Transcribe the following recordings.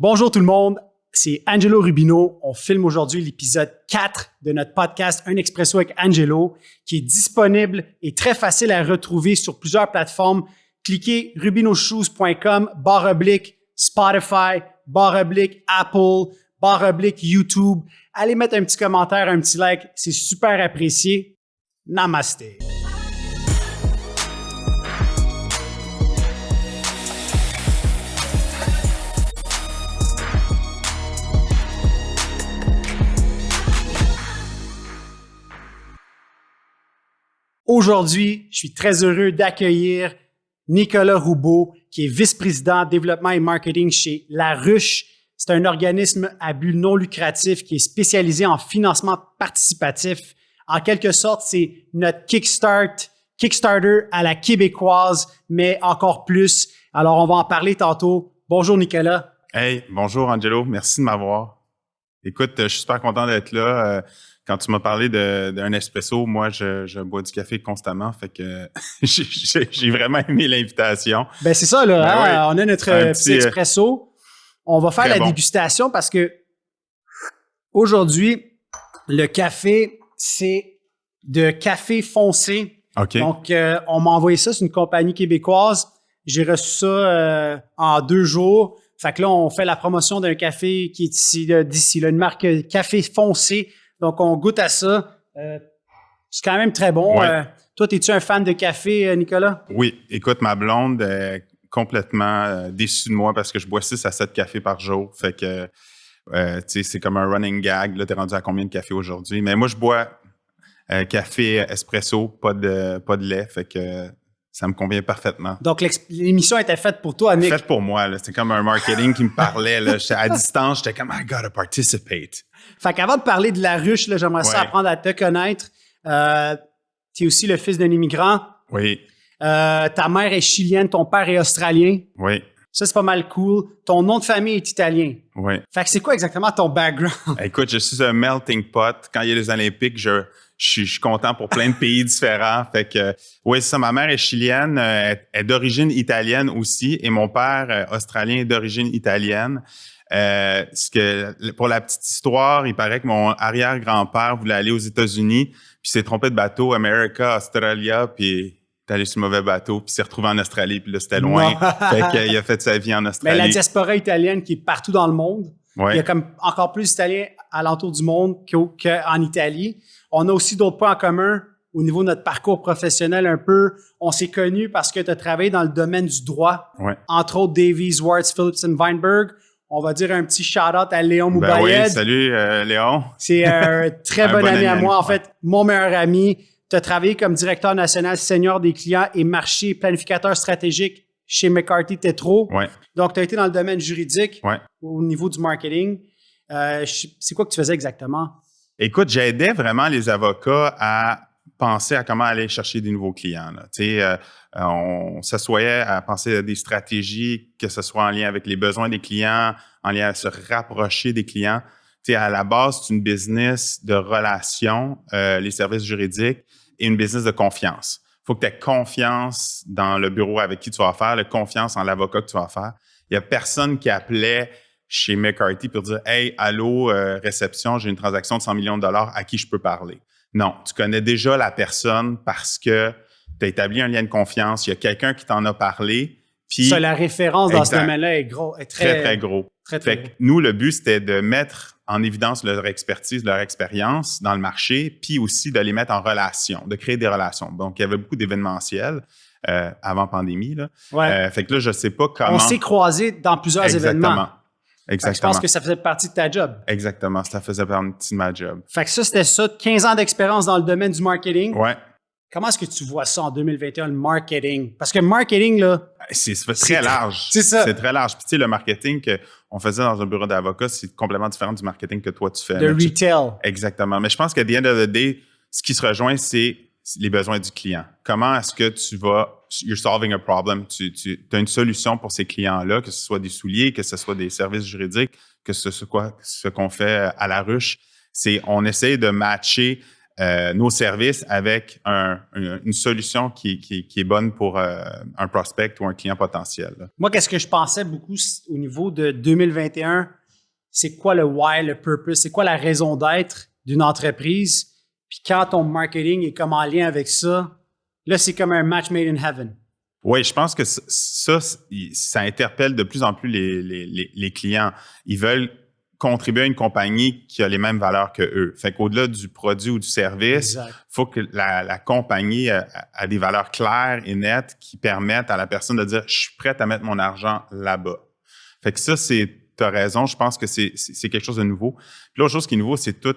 Bonjour tout le monde, c'est Angelo Rubino. On filme aujourd'hui l'épisode 4 de notre podcast Un Expresso avec Angelo, qui est disponible et très facile à retrouver sur plusieurs plateformes. Cliquez rubinoshoes.com/Spotify, /Apple, /YouTube. Allez mettre un petit commentaire, un petit like, c'est super apprécié. Namasté. Aujourd'hui, je suis très heureux d'accueillir Nicolas Roubaud, qui est vice-président développement et marketing chez La Ruche. C'est un organisme à but non lucratif qui est spécialisé en financement participatif. En quelque sorte, c'est notre Kickstarter à la québécoise, mais encore plus. Alors, on va en parler tantôt. Bonjour, Nicolas. Hey, bonjour, Angelo. Merci de m'avoir. Écoute, je suis super content d'être là. Quand tu m'as parlé d'un espresso, moi, je bois du café constamment, fait que j'ai vraiment aimé l'invitation. Ben c'est ça, là. Ben hein? oui. On a notre petit expresso. On va faire la dégustation parce que aujourd'hui, le café, c'est de café foncé. OK. Donc, on m'a envoyé ça, c'est une compagnie québécoise. J'ai reçu ça en 2 jours. Fait que là, on fait la promotion d'un café qui est d'ici, là, une marque café foncé. Donc, on goûte à ça. C'est quand même très bon. Ouais. Toi, es-tu un fan de café, Nicolas? Oui. Écoute, ma blonde est complètement déçue de moi parce que je bois 6 à 7 cafés par jour. Fait que, tu sais, c'est comme un running gag. Là, t'es rendu à combien de café aujourd'hui? Mais moi, je bois café espresso, pas de lait. Fait que ça me convient parfaitement. Donc, l'émission était faite pour toi, Nick. Faite pour moi. Là. C'est comme un marketing qui me parlait. Là. J'étais à distance, j'étais comme « I gotta participate ». Fait qu'avant de parler de La Ruche, là, j'aimerais ça apprendre à te connaître. Tu es aussi le fils d'un immigrant. Oui. Ta mère est chilienne, ton père est australien. Oui. Ça, c'est pas mal cool. Ton nom de famille est italien. Oui. Fait que c'est quoi exactement ton background? Écoute, je suis un melting pot. Quand il y a les Olympiques, je suis content pour plein de pays différents. Fait que, oui, c'est ça. Ma mère est chilienne, est d'origine italienne aussi, et mon père, australien, est d'origine italienne. Pour la petite histoire, il paraît que mon arrière-grand-père voulait aller aux États-Unis, puis s'est trompé de bateau, America, Australia, puis il est allé sur le mauvais bateau, puis s'est retrouvé en Australie, puis là, c'était loin. Fait qu'il a fait sa vie en Australie. Mais la diaspora italienne qui est partout dans le monde, ouais. Il y a comme encore plus d'Italiens alentour du monde qu'en Italie. On a aussi d'autres points en commun au niveau de notre parcours professionnel un peu. On s'est connus parce que tu as travaillé dans le domaine du droit, entre autres Davies, Wards, Phillips & Weinberg. On va dire un petit shout-out à Léon Moubayed. Oui, salut Léon. C'est un très bon ami à moi. En fait, mon meilleur ami. Tu as travaillé comme directeur national senior des clients et marché planificateur stratégique chez McCarthy Tétrault. Ouais. Donc, tu as été dans le domaine juridique ouais. au niveau du marketing. C'est quoi que tu faisais exactement? Écoute, j'aidais vraiment les avocats à penser à comment aller chercher des nouveaux clients. On s'assoyait à penser à des stratégies, que ce soit en lien avec les besoins des clients, en lien à se rapprocher des clients. À la base, c'est une business de relations, les services juridiques, et une business de confiance. Il faut que tu aies confiance dans le bureau avec qui tu vas faire, confiance en l'avocat que tu vas faire. Il n'y a personne qui appelait chez McCarthy pour dire « Hey, allô, réception, j'ai une transaction de 100 millions de dollars, à qui je peux parler? » Non, tu connais déjà la personne parce que tu as établi un lien de confiance, il y a quelqu'un qui t'en a parlé. Puis, ça, la référence dans ce domaine-là est très gros. Fait que nous, le but, c'était de mettre en évidence leur expertise, leur expérience dans le marché, puis aussi de les mettre en relation, de créer des relations. Donc, il y avait beaucoup d'événementiels avant pandémie. Là. Ouais. Fait que là, je sais pas comment... On s'est croisés dans plusieurs événements. Exactement. Je pense que ça faisait partie de ta job. Exactement, ça faisait partie de ma job. Fait que ça, c'était ça, 15 ans d'expérience dans le domaine du marketing. Ouais. Comment est-ce que tu vois ça en 2021, le marketing? Parce que le marketing, là... C'est très large. C'est ça. C'est très large. Puis tu sais, le marketing qu'on faisait dans un bureau d'avocat, c'est complètement différent du marketing que toi, tu fais. De retail. Exactement. Mais je pense qu'à the end of the day, ce qui se rejoint, c'est les besoins du client. Comment est-ce que you're solving a problem, tu as une solution pour ces clients-là, que ce soit des souliers, que ce soit des services juridiques, que ce soit ce qu'on fait à La Ruche. On essaie de matcher nos services avec une solution qui est bonne pour un prospect ou un client potentiel. Là. Moi, qu'est-ce que je pensais beaucoup au niveau de 2021, c'est quoi le why, le purpose, c'est quoi la raison d'être d'une entreprise? Puis quand ton marketing est comme en lien avec ça, là, c'est comme un match made in heaven. Oui, je pense que ça interpelle de plus en plus les clients. Ils veulent contribuer à une compagnie qui a les mêmes valeurs que eux. Fait qu'au-delà du produit ou du service, il faut que la compagnie a des valeurs claires et nettes qui permettent à la personne de dire « je suis prête à mettre mon argent là-bas ». Fait que ça, tu as raison, je pense que c'est quelque chose de nouveau. Puis l'autre chose qui est nouveau, c'est tout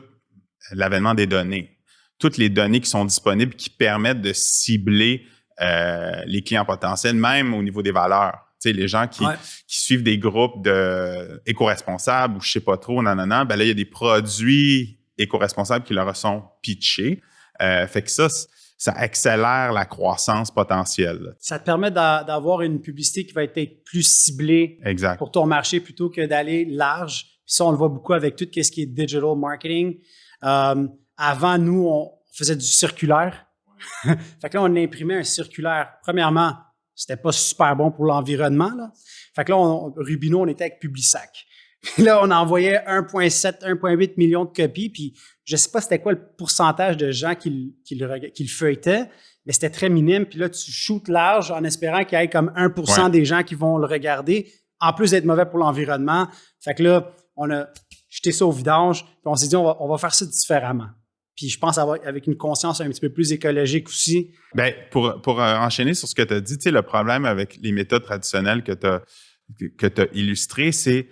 l'avènement des données. Toutes les données qui sont disponibles qui permettent de cibler les clients potentiels, même au niveau des valeurs. Tu sais, les gens qui suivent des groupes éco-responsables ou je sais pas trop, ben là, il y a des produits éco-responsables qui leur sont pitchés. Fait que ça accélère la croissance potentielle. Ça te permet d'avoir une publicité qui va être plus ciblée pour ton marché plutôt que d'aller large. Puis ça, on le voit beaucoup avec tout ce qui est digital marketing. Avant, nous, on faisait du circulaire. Fait que là, on imprimait un circulaire. Premièrement, c'était pas super bon pour l'environnement, là. Fait que là, Rubino, on était avec Publisac. Puis là, on envoyait 1,7, 1,8 millions de copies, puis je sais pas c'était quoi le pourcentage de gens qui le feuilletaient, mais c'était très minime. Puis là, tu shootes large en espérant qu'il y ait comme 1% des gens qui vont le regarder, en plus d'être mauvais pour l'environnement. Fait que là, on a jeté ça au vidange, puis on s'est dit, on va faire ça différemment. Puis je pense avec une conscience un petit peu plus écologique aussi. Bien, pour enchaîner sur ce que tu as dit, tu sais, le problème avec les méthodes traditionnelles que tu as illustrées, c'est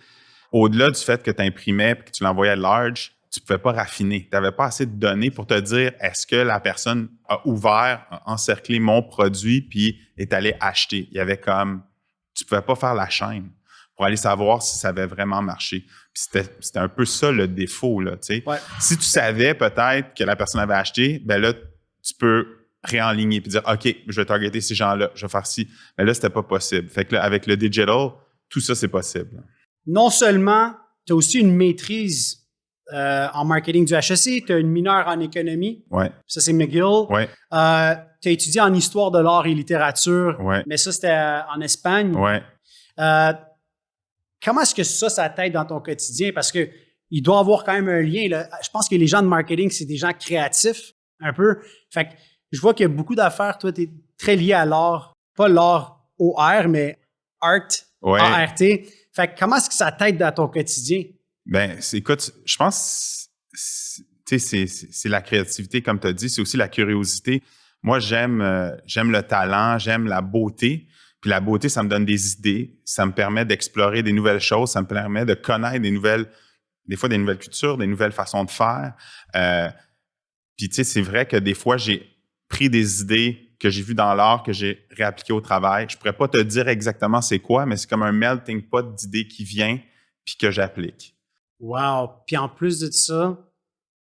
au-delà du fait que tu imprimais et que tu l'envoyais large, tu ne pouvais pas raffiner. Tu n'avais pas assez de données pour te dire est-ce que la personne a encerclé mon produit puis est allée acheter. Il y avait comme, tu ne pouvais pas faire la chaîne pour aller savoir si ça avait vraiment marché. Puis c'était un peu ça le défaut, là, tu sais. Ouais. Si tu savais peut-être que la personne avait acheté, ben là, tu peux réaligner puis dire, OK, je vais targeter ces gens-là, je vais faire ci. Mais là, c'était pas possible. Fait que là, avec le digital, tout ça, c'est possible. Non seulement, tu as aussi une maîtrise en marketing du HEC, tu as une mineure en économie. Ouais. Ça, c'est McGill. Ouais. Tu as étudié en histoire de l'art et littérature. Ouais. Mais ça, c'était en Espagne. Ouais. Comment est-ce que ça t'aide dans ton quotidien? Parce que il doit y avoir quand même un lien, là. Je pense que les gens de marketing, c'est des gens créatifs, un peu. Fait que je vois qu'il y a beaucoup d'affaires. Toi, tu es très lié à l'art. Pas l'art OR, mais art, A-R-T. Fait que comment est-ce que ça t'aide dans ton quotidien? Ben, écoute, je pense, c'est la créativité, comme tu as dit. C'est aussi la curiosité. Moi, j'aime le talent, j'aime la beauté. Puis la beauté, ça me donne des idées, ça me permet d'explorer des nouvelles choses, ça me permet de connaître des fois des nouvelles cultures, des nouvelles façons de faire. Puis tu sais, c'est vrai que des fois, j'ai pris des idées que j'ai vues dans l'art, que j'ai réappliquées au travail. Je pourrais pas te dire exactement c'est quoi, mais c'est comme un melting pot d'idées qui vient puis que j'applique. Wow! Puis en plus de ça,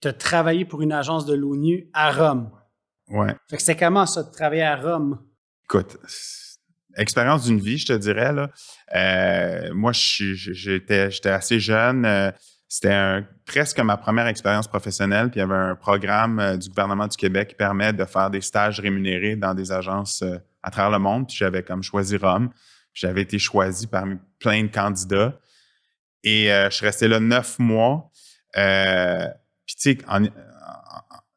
tu as travaillé pour une agence de l'ONU à Rome. Ouais. Fait que c'était comment ça de travailler à Rome? Écoute, expérience d'une vie, je te dirais, là. Moi, j'étais assez jeune. C'était presque ma première expérience professionnelle. Puis il y avait un programme du gouvernement du Québec qui permet de faire des stages rémunérés dans des agences à travers le monde. Puis j'avais comme choisi Rome. J'avais été choisi parmi plein de candidats. Et je suis resté là 9 mois. Puis tu sais,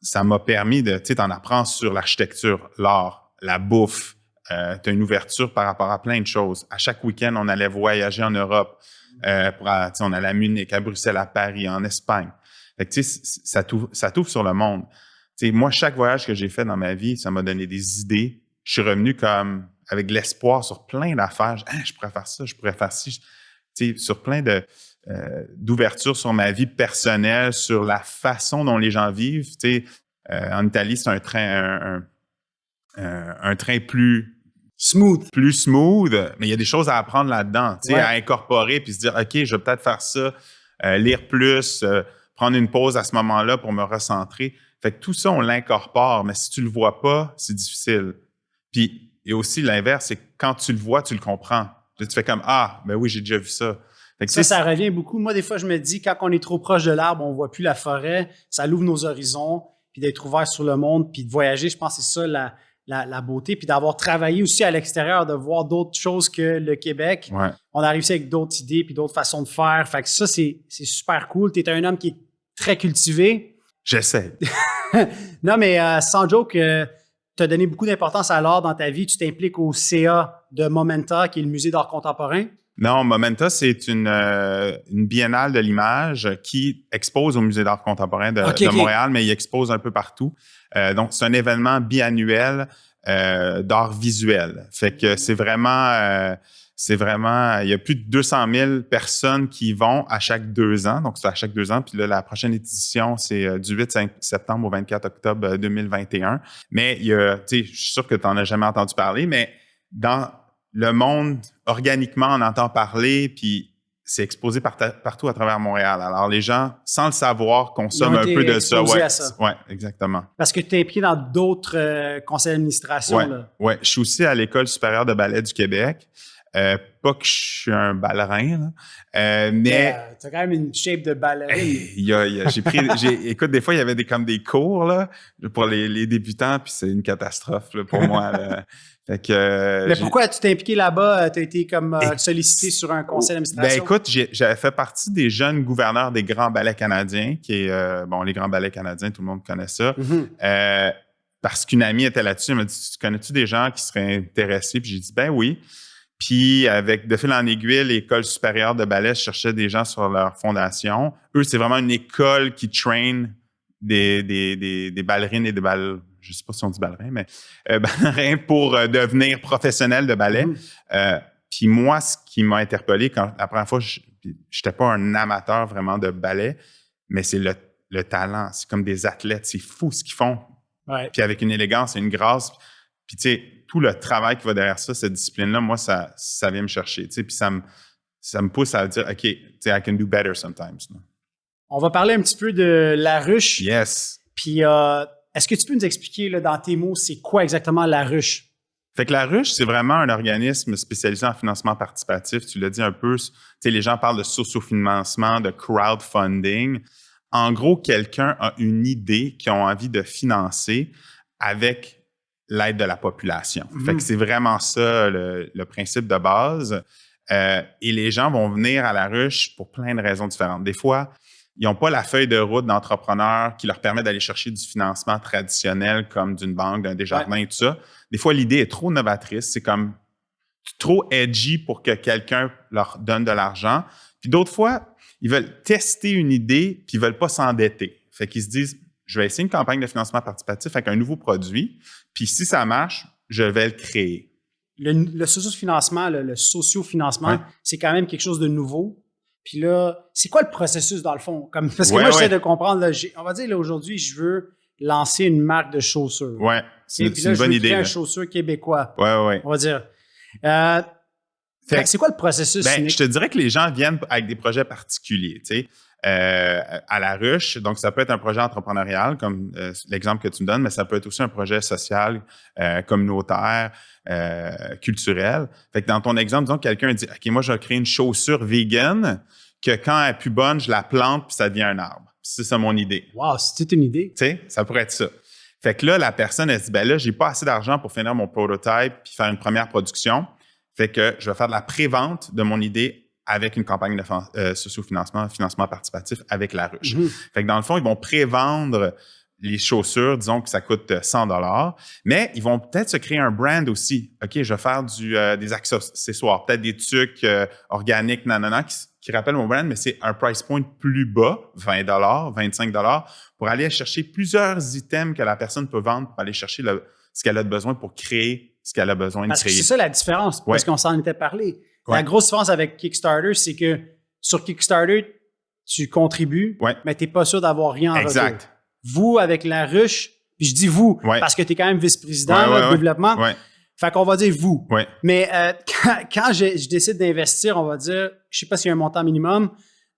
ça m'a permis tu sais, t'en apprends sur l'architecture, l'art, la bouffe. Tu as une ouverture par rapport à plein de choses. À chaque week-end, on allait voyager en Europe. On allait à Munich, à Bruxelles, à Paris, en Espagne. Fait que, tu sais, ça t'ouvre sur le monde. Tu sais, moi, chaque voyage que j'ai fait dans ma vie, ça m'a donné des idées. Je suis revenu comme avec de l'espoir sur plein d'affaires. Je pourrais faire ça, je pourrais faire ci. Tu sais, sur plein d'ouverture sur ma vie personnelle, sur la façon dont les gens vivent. Tu sais, en Italie, c'est un train plus smooth, mais il y a des choses à apprendre là-dedans, tu sais, à incorporer puis se dire, OK, je vais peut-être faire ça, lire plus, prendre une pause à ce moment-là pour me recentrer. Fait que tout ça, on l'incorpore, mais si tu le vois pas, c'est difficile. Puis, et aussi l'inverse, c'est que quand tu le vois, tu le comprends. Là, tu fais comme, ben oui, j'ai déjà vu ça. Fait que ça revient beaucoup. Moi, des fois, je me dis, quand on est trop proche de l'arbre, on voit plus la forêt, ça l'ouvre nos horizons. puis d'être ouvert sur le monde, puis de voyager. Je pense que c'est ça la beauté, puis d'avoir travaillé aussi à l'extérieur, de voir d'autres choses que le Québec. Ouais. On a réussi avec d'autres idées, puis d'autres façons de faire. Fait que ça, c'est super cool. Tu es un homme qui est très cultivé. J'essaie. Non, mais sans joke, tu as donné beaucoup d'importance à l'art dans ta vie. Tu t'impliques au CA de Momenta, qui est le musée d'art contemporain. Non, Momenta, c'est une biennale de l'image qui expose au Musée d'art contemporain de Montréal, mais il expose un peu partout. Donc, c'est un événement biannuel d'art visuel. Fait que c'est vraiment, il y a plus de 200 000 personnes qui y vont à chaque 2 ans. Donc, c'est à chaque 2 ans. Puis là, la prochaine édition, c'est du 8 septembre au 24 octobre 2021. Mais il y a, tu sais, je suis sûr que tu n'en as jamais entendu parler, mais dans le monde, organiquement, on entend parler, puis c'est exposé partout à travers Montréal. Alors, les gens, sans le savoir, consomment un peu de ça. Oui, exactement. Parce que tu es impliqué dans d'autres conseils d'administration. Oui, je suis aussi à l'École supérieure de ballet du Québec. Pas que je suis un ballerin, là, mais... tu as quand même une shape de ballerin. Écoute, des fois, il y avait des cours là, pour les débutants, puis c'est une catastrophe là, pour moi. Là. Fait que, mais pourquoi tu t'es impliqué là-bas? Tu as été comme sollicité sur un conseil d'administration? Ben écoute, j'avais fait partie des jeunes gouverneurs des grands ballets canadiens, qui est, les grands ballets canadiens, tout le monde connaît ça. Mm-hmm. Parce qu'une amie était là-dessus, elle m'a dit, tu connais-tu des gens qui seraient intéressés? Puis j'ai dit, ben oui. Puis, de fil en aiguille, l'École supérieure de ballet cherchait des gens sur leur fondation. Eux, c'est vraiment une école qui traîne des ballerines et des ballerins, je sais pas si on dit ballerins, mais ballerins pour devenir professionnels de ballet. Puis moi, ce qui m'a interpellé, la première fois, je n'étais pas un amateur vraiment de ballet, mais c'est le talent. C'est comme des athlètes. C'est fou ce qu'ils font. Ouais. Puis avec une élégance et une grâce. Puis, tu sais, tout le travail qui va derrière ça, cette discipline-là, moi, ça vient me chercher. Tu sais, puis ça me pousse à dire, OK, tu sais, I can do better sometimes. Là. On va parler un petit peu de La Ruche. Yes. Puis, est-ce que tu peux nous expliquer, là, dans tes mots, c'est quoi exactement La Ruche? Fait que La Ruche, c'est vraiment un organisme spécialisé en financement participatif. Tu l'as dit un peu, tu sais, les gens parlent de sociofinancement, de crowdfunding. En gros, quelqu'un a une idée qu'ils ont envie de financer avec l'aide de la population. Mm-hmm. Fait que c'est vraiment ça le principe de base. Et les gens vont venir à La Ruche pour plein de raisons différentes. Des fois, ils n'ont pas la feuille de route d'entrepreneur qui leur permet d'aller chercher du financement traditionnel comme d'une banque, d'un Desjardins et tout ça. Des fois, l'idée est trop novatrice. C'est comme trop edgy pour que quelqu'un leur donne de l'argent. Puis d'autres fois, ils veulent tester une idée puis ils veulent pas s'endetter. Fait qu'ils se disent, je vais essayer une campagne de financement participatif avec un nouveau produit. Puis si ça marche, je vais le créer. Le sociofinancement, le sociofinancement, c'est quand même quelque chose de nouveau. Puis là, c'est quoi le processus dans le fond? Parce que moi, j'essaie de comprendre. Là, on va dire, là, aujourd'hui, je veux lancer une marque de chaussures. Oui, c'est une bonne idée. Puis là, je veux créer un chaussure québécois. Oui. On va dire. C'est quoi le processus? Je te dirais que les gens viennent avec des projets particuliers, tu sais. À La Ruche. Donc, ça peut être un projet entrepreneurial, comme l'exemple que tu me donnes, mais ça peut être aussi un projet social, communautaire, culturel. Fait que dans ton exemple, disons que quelqu'un dit, OK, moi, je vais créer une chaussure vegan que quand elle est plus bonne, je la plante puis ça devient un arbre. C'est ça mon idée. Wow, c'est une idée. Tu sais, ça pourrait être ça. Fait que là, la personne, elle se dit, ben là, j'ai pas assez d'argent pour finir mon prototype puis faire une première production. Fait que je vais faire de la pré-vente de mon idée avec une campagne de sociofinancement, financement participatif avec La Ruche. Mm-hmm. Fait que dans le fond, ils vont prévendre les chaussures, disons que ça coûte 100 $, mais ils vont peut-être se créer un brand aussi. OK, je vais faire des accessoires, peut-être des trucs organiques, qui rappellent mon brand, mais c'est un price point plus bas, 20 $, 25 $, pour aller chercher plusieurs items que la personne peut vendre pour aller chercher ce qu'elle a besoin pour créer ce qu'elle a besoin de créer. Parce que c'est ça la différence, parce qu'on s'en était parlé. La grosse différence avec Kickstarter, c'est que sur Kickstarter, tu contribues, mais tu n'es pas sûr d'avoir rien en retour. Vous, avec La Ruche, puis je dis vous, parce que tu es quand même vice-président de développement, fait qu'on va dire vous. Mais quand je décide d'investir, on va dire, je ne sais pas s'il y a un montant minimum.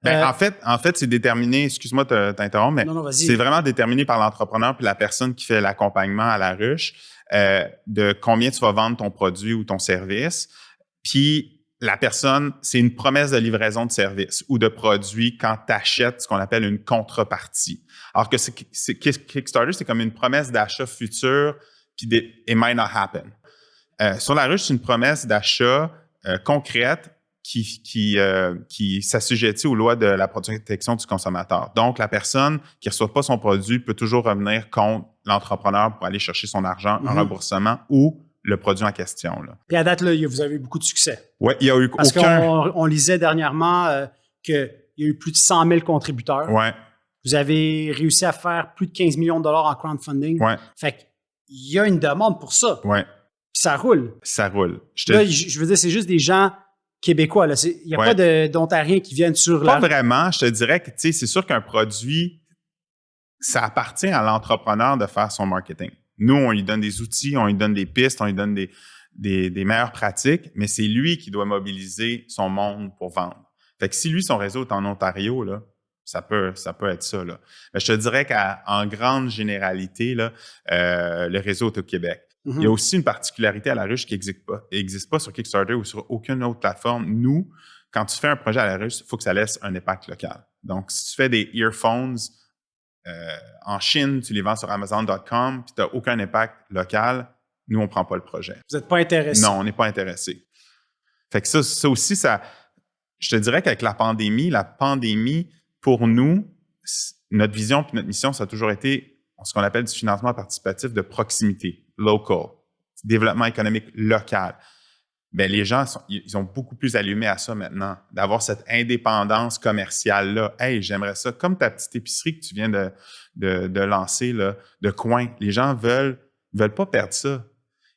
En fait, c'est déterminé, excuse-moi de t'interrompre, mais c'est vraiment déterminé par l'entrepreneur puis la personne qui fait l'accompagnement à La Ruche de combien tu vas vendre ton produit ou ton service. Puis, la personne, c'est une promesse de livraison de service ou de produit quand tu achètes ce qu'on appelle une contrepartie. Alors que Kickstarter, c'est comme une promesse d'achat futur, puis it might not happen. Sur la ruche, c'est une promesse d'achat concrète qui s'assujettit aux lois de la protection du consommateur. Donc, la personne qui ne reçoit pas son produit peut toujours revenir contre l'entrepreneur pour aller chercher son argent en remboursement ou le produit en question. Là. Puis à date, là, vous avez eu beaucoup de succès. Oui, il y a eu Parce qu'on lisait dernièrement qu'il y a eu plus de 100 000 contributeurs. Ouais. Vous avez réussi à faire plus de 15 millions de dollars en crowdfunding. Ouais. Fait qu'il y a une demande pour ça. Ouais. Puis ça roule. Ça roule. Là, je veux dire, c'est juste des gens québécois. Il n'y a pas d'Ontariens qui viennent sur Pas vraiment. Je te dirais que c'est sûr qu'un produit, ça appartient à l'entrepreneur de faire son marketing. Nous, on lui donne des outils, on lui donne des pistes, on lui donne des meilleures pratiques, mais c'est lui qui doit mobiliser son monde pour vendre. Fait que si lui, son réseau est en Ontario, là, ça peut être ça. Là. Mais je te dirais qu'en grande généralité, là, le réseau est au Québec. Mm-hmm. Il y a aussi une particularité à la ruche qui n'existe pas sur Kickstarter ou sur aucune autre plateforme. Nous, quand tu fais un projet à la ruche, il faut que ça laisse un impact local. Donc, si tu fais des earphones en Chine, tu les vends sur Amazon.com, puis tu n'as aucun impact local, nous, on ne prend pas le projet. Vous n'êtes pas intéressé? Non, on n'est pas intéressé. Fait que ça aussi, je te dirais qu'avec la pandémie, pour nous, notre vision et notre mission, ça a toujours été ce qu'on appelle du financement participatif de proximité, local, développement économique local. Bien, les gens, ils sont beaucoup plus allumés à ça maintenant, d'avoir cette indépendance commerciale-là. Hey, j'aimerais ça. Comme ta petite épicerie que tu viens de lancer, là, de coin. Les gens veulent pas perdre ça.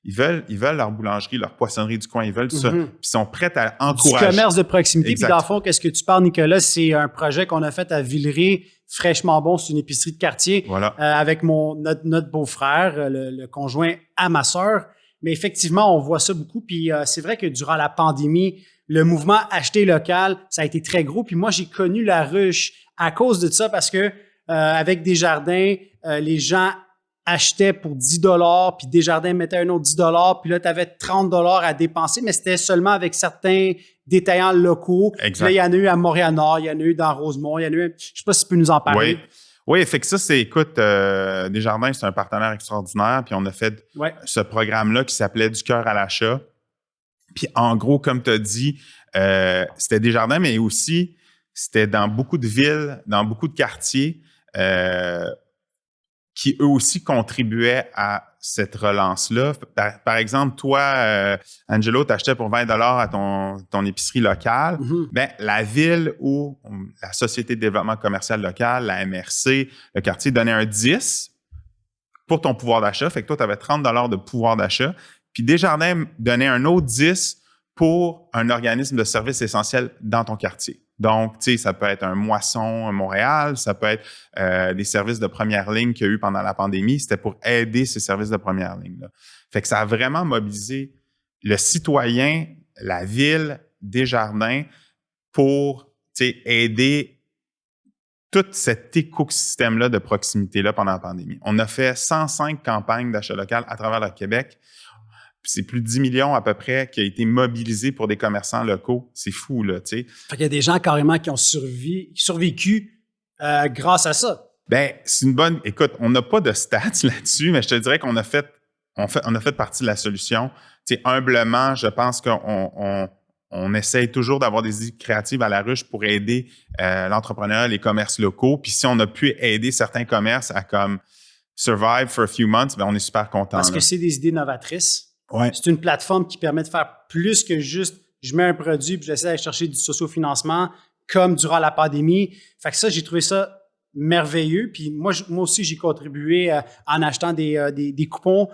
Ils veulent leur boulangerie, leur poissonnerie du coin. Ils veulent ça. Puis ils sont prêts à encourager. Du commerce de proximité. Exact. Puis dans le fond, qu'est-ce que tu parles, Nicolas? C'est un projet qu'on a fait à Villeray, fraîchement bon. C'est une épicerie de quartier. Voilà. Avec notre beau-frère, le conjoint à ma sœur. Mais effectivement, on voit ça beaucoup. Puis c'est vrai que durant la pandémie, le mouvement acheter local, ça a été très gros. Puis moi, j'ai connu la ruche à cause de ça parce que avec Desjardins, les gens achetaient pour 10 $, puis Desjardins mettait un autre 10 $, puis là, tu avais 30 $ à dépenser, mais c'était seulement avec certains détaillants locaux. Exact. Là, il y en a eu à Montréal-Nord, il y en a eu dans Rosemont, il y en a eu, je sais pas si tu peux nous en parler. Oui, fait que ça, écoute, Desjardins, c'est un partenaire extraordinaire, puis on a fait ce programme-là qui s'appelait Du cœur à l'achat. Puis en gros, comme tu as dit, c'était Desjardins, mais aussi, c'était dans beaucoup de villes, dans beaucoup de quartiers, qui eux aussi contribuaient à cette relance-là. Par exemple, toi, Angelo, t'achetais pour 20 $ à ton épicerie locale. Mm-hmm. Ben, la ville ou la Société de développement commercial local, la MRC, le quartier donnait un 10 pour ton pouvoir d'achat. Fait que toi, tu avais 30 $ de pouvoir d'achat. Puis Desjardins donnait un autre 10 pour un organisme de services essentiels dans ton quartier. Donc, tu sais, ça peut être un moisson à Montréal, ça peut être des services de première ligne qu'il y a eu pendant la pandémie. C'était pour aider ces services de première ligne-là. Fait que ça a vraiment mobilisé le citoyen, la ville, Desjardins pour, tu sais, aider tout cet écosystème-là de proximité-là pendant la pandémie. On a fait 105 campagnes d'achat local à travers le Québec. Puis c'est plus de 10 millions à peu près qui a été mobilisé pour des commerçants locaux. C'est fou, là, tu sais. Fait qu'il y a des gens carrément qui ont survécu grâce à ça. Bien, c'est une bonne... Écoute, on n'a pas de stats là-dessus, mais je te dirais qu'on a fait partie de la solution. Tu sais, humblement, je pense qu'on essaye toujours d'avoir des idées créatives à la ruche pour aider l'entrepreneuriat, les commerces locaux. Puis si on a pu aider certains commerces à comme survive for a few months, bien, on est super contents. Parce que c'est des idées novatrices. Ouais. C'est une plateforme qui permet de faire plus que juste je mets un produit puis j'essaie d'aller chercher du sociofinancement comme durant la pandémie. Fait que ça, j'ai trouvé ça merveilleux. Puis moi aussi, j'ai contribué en achetant des coupons.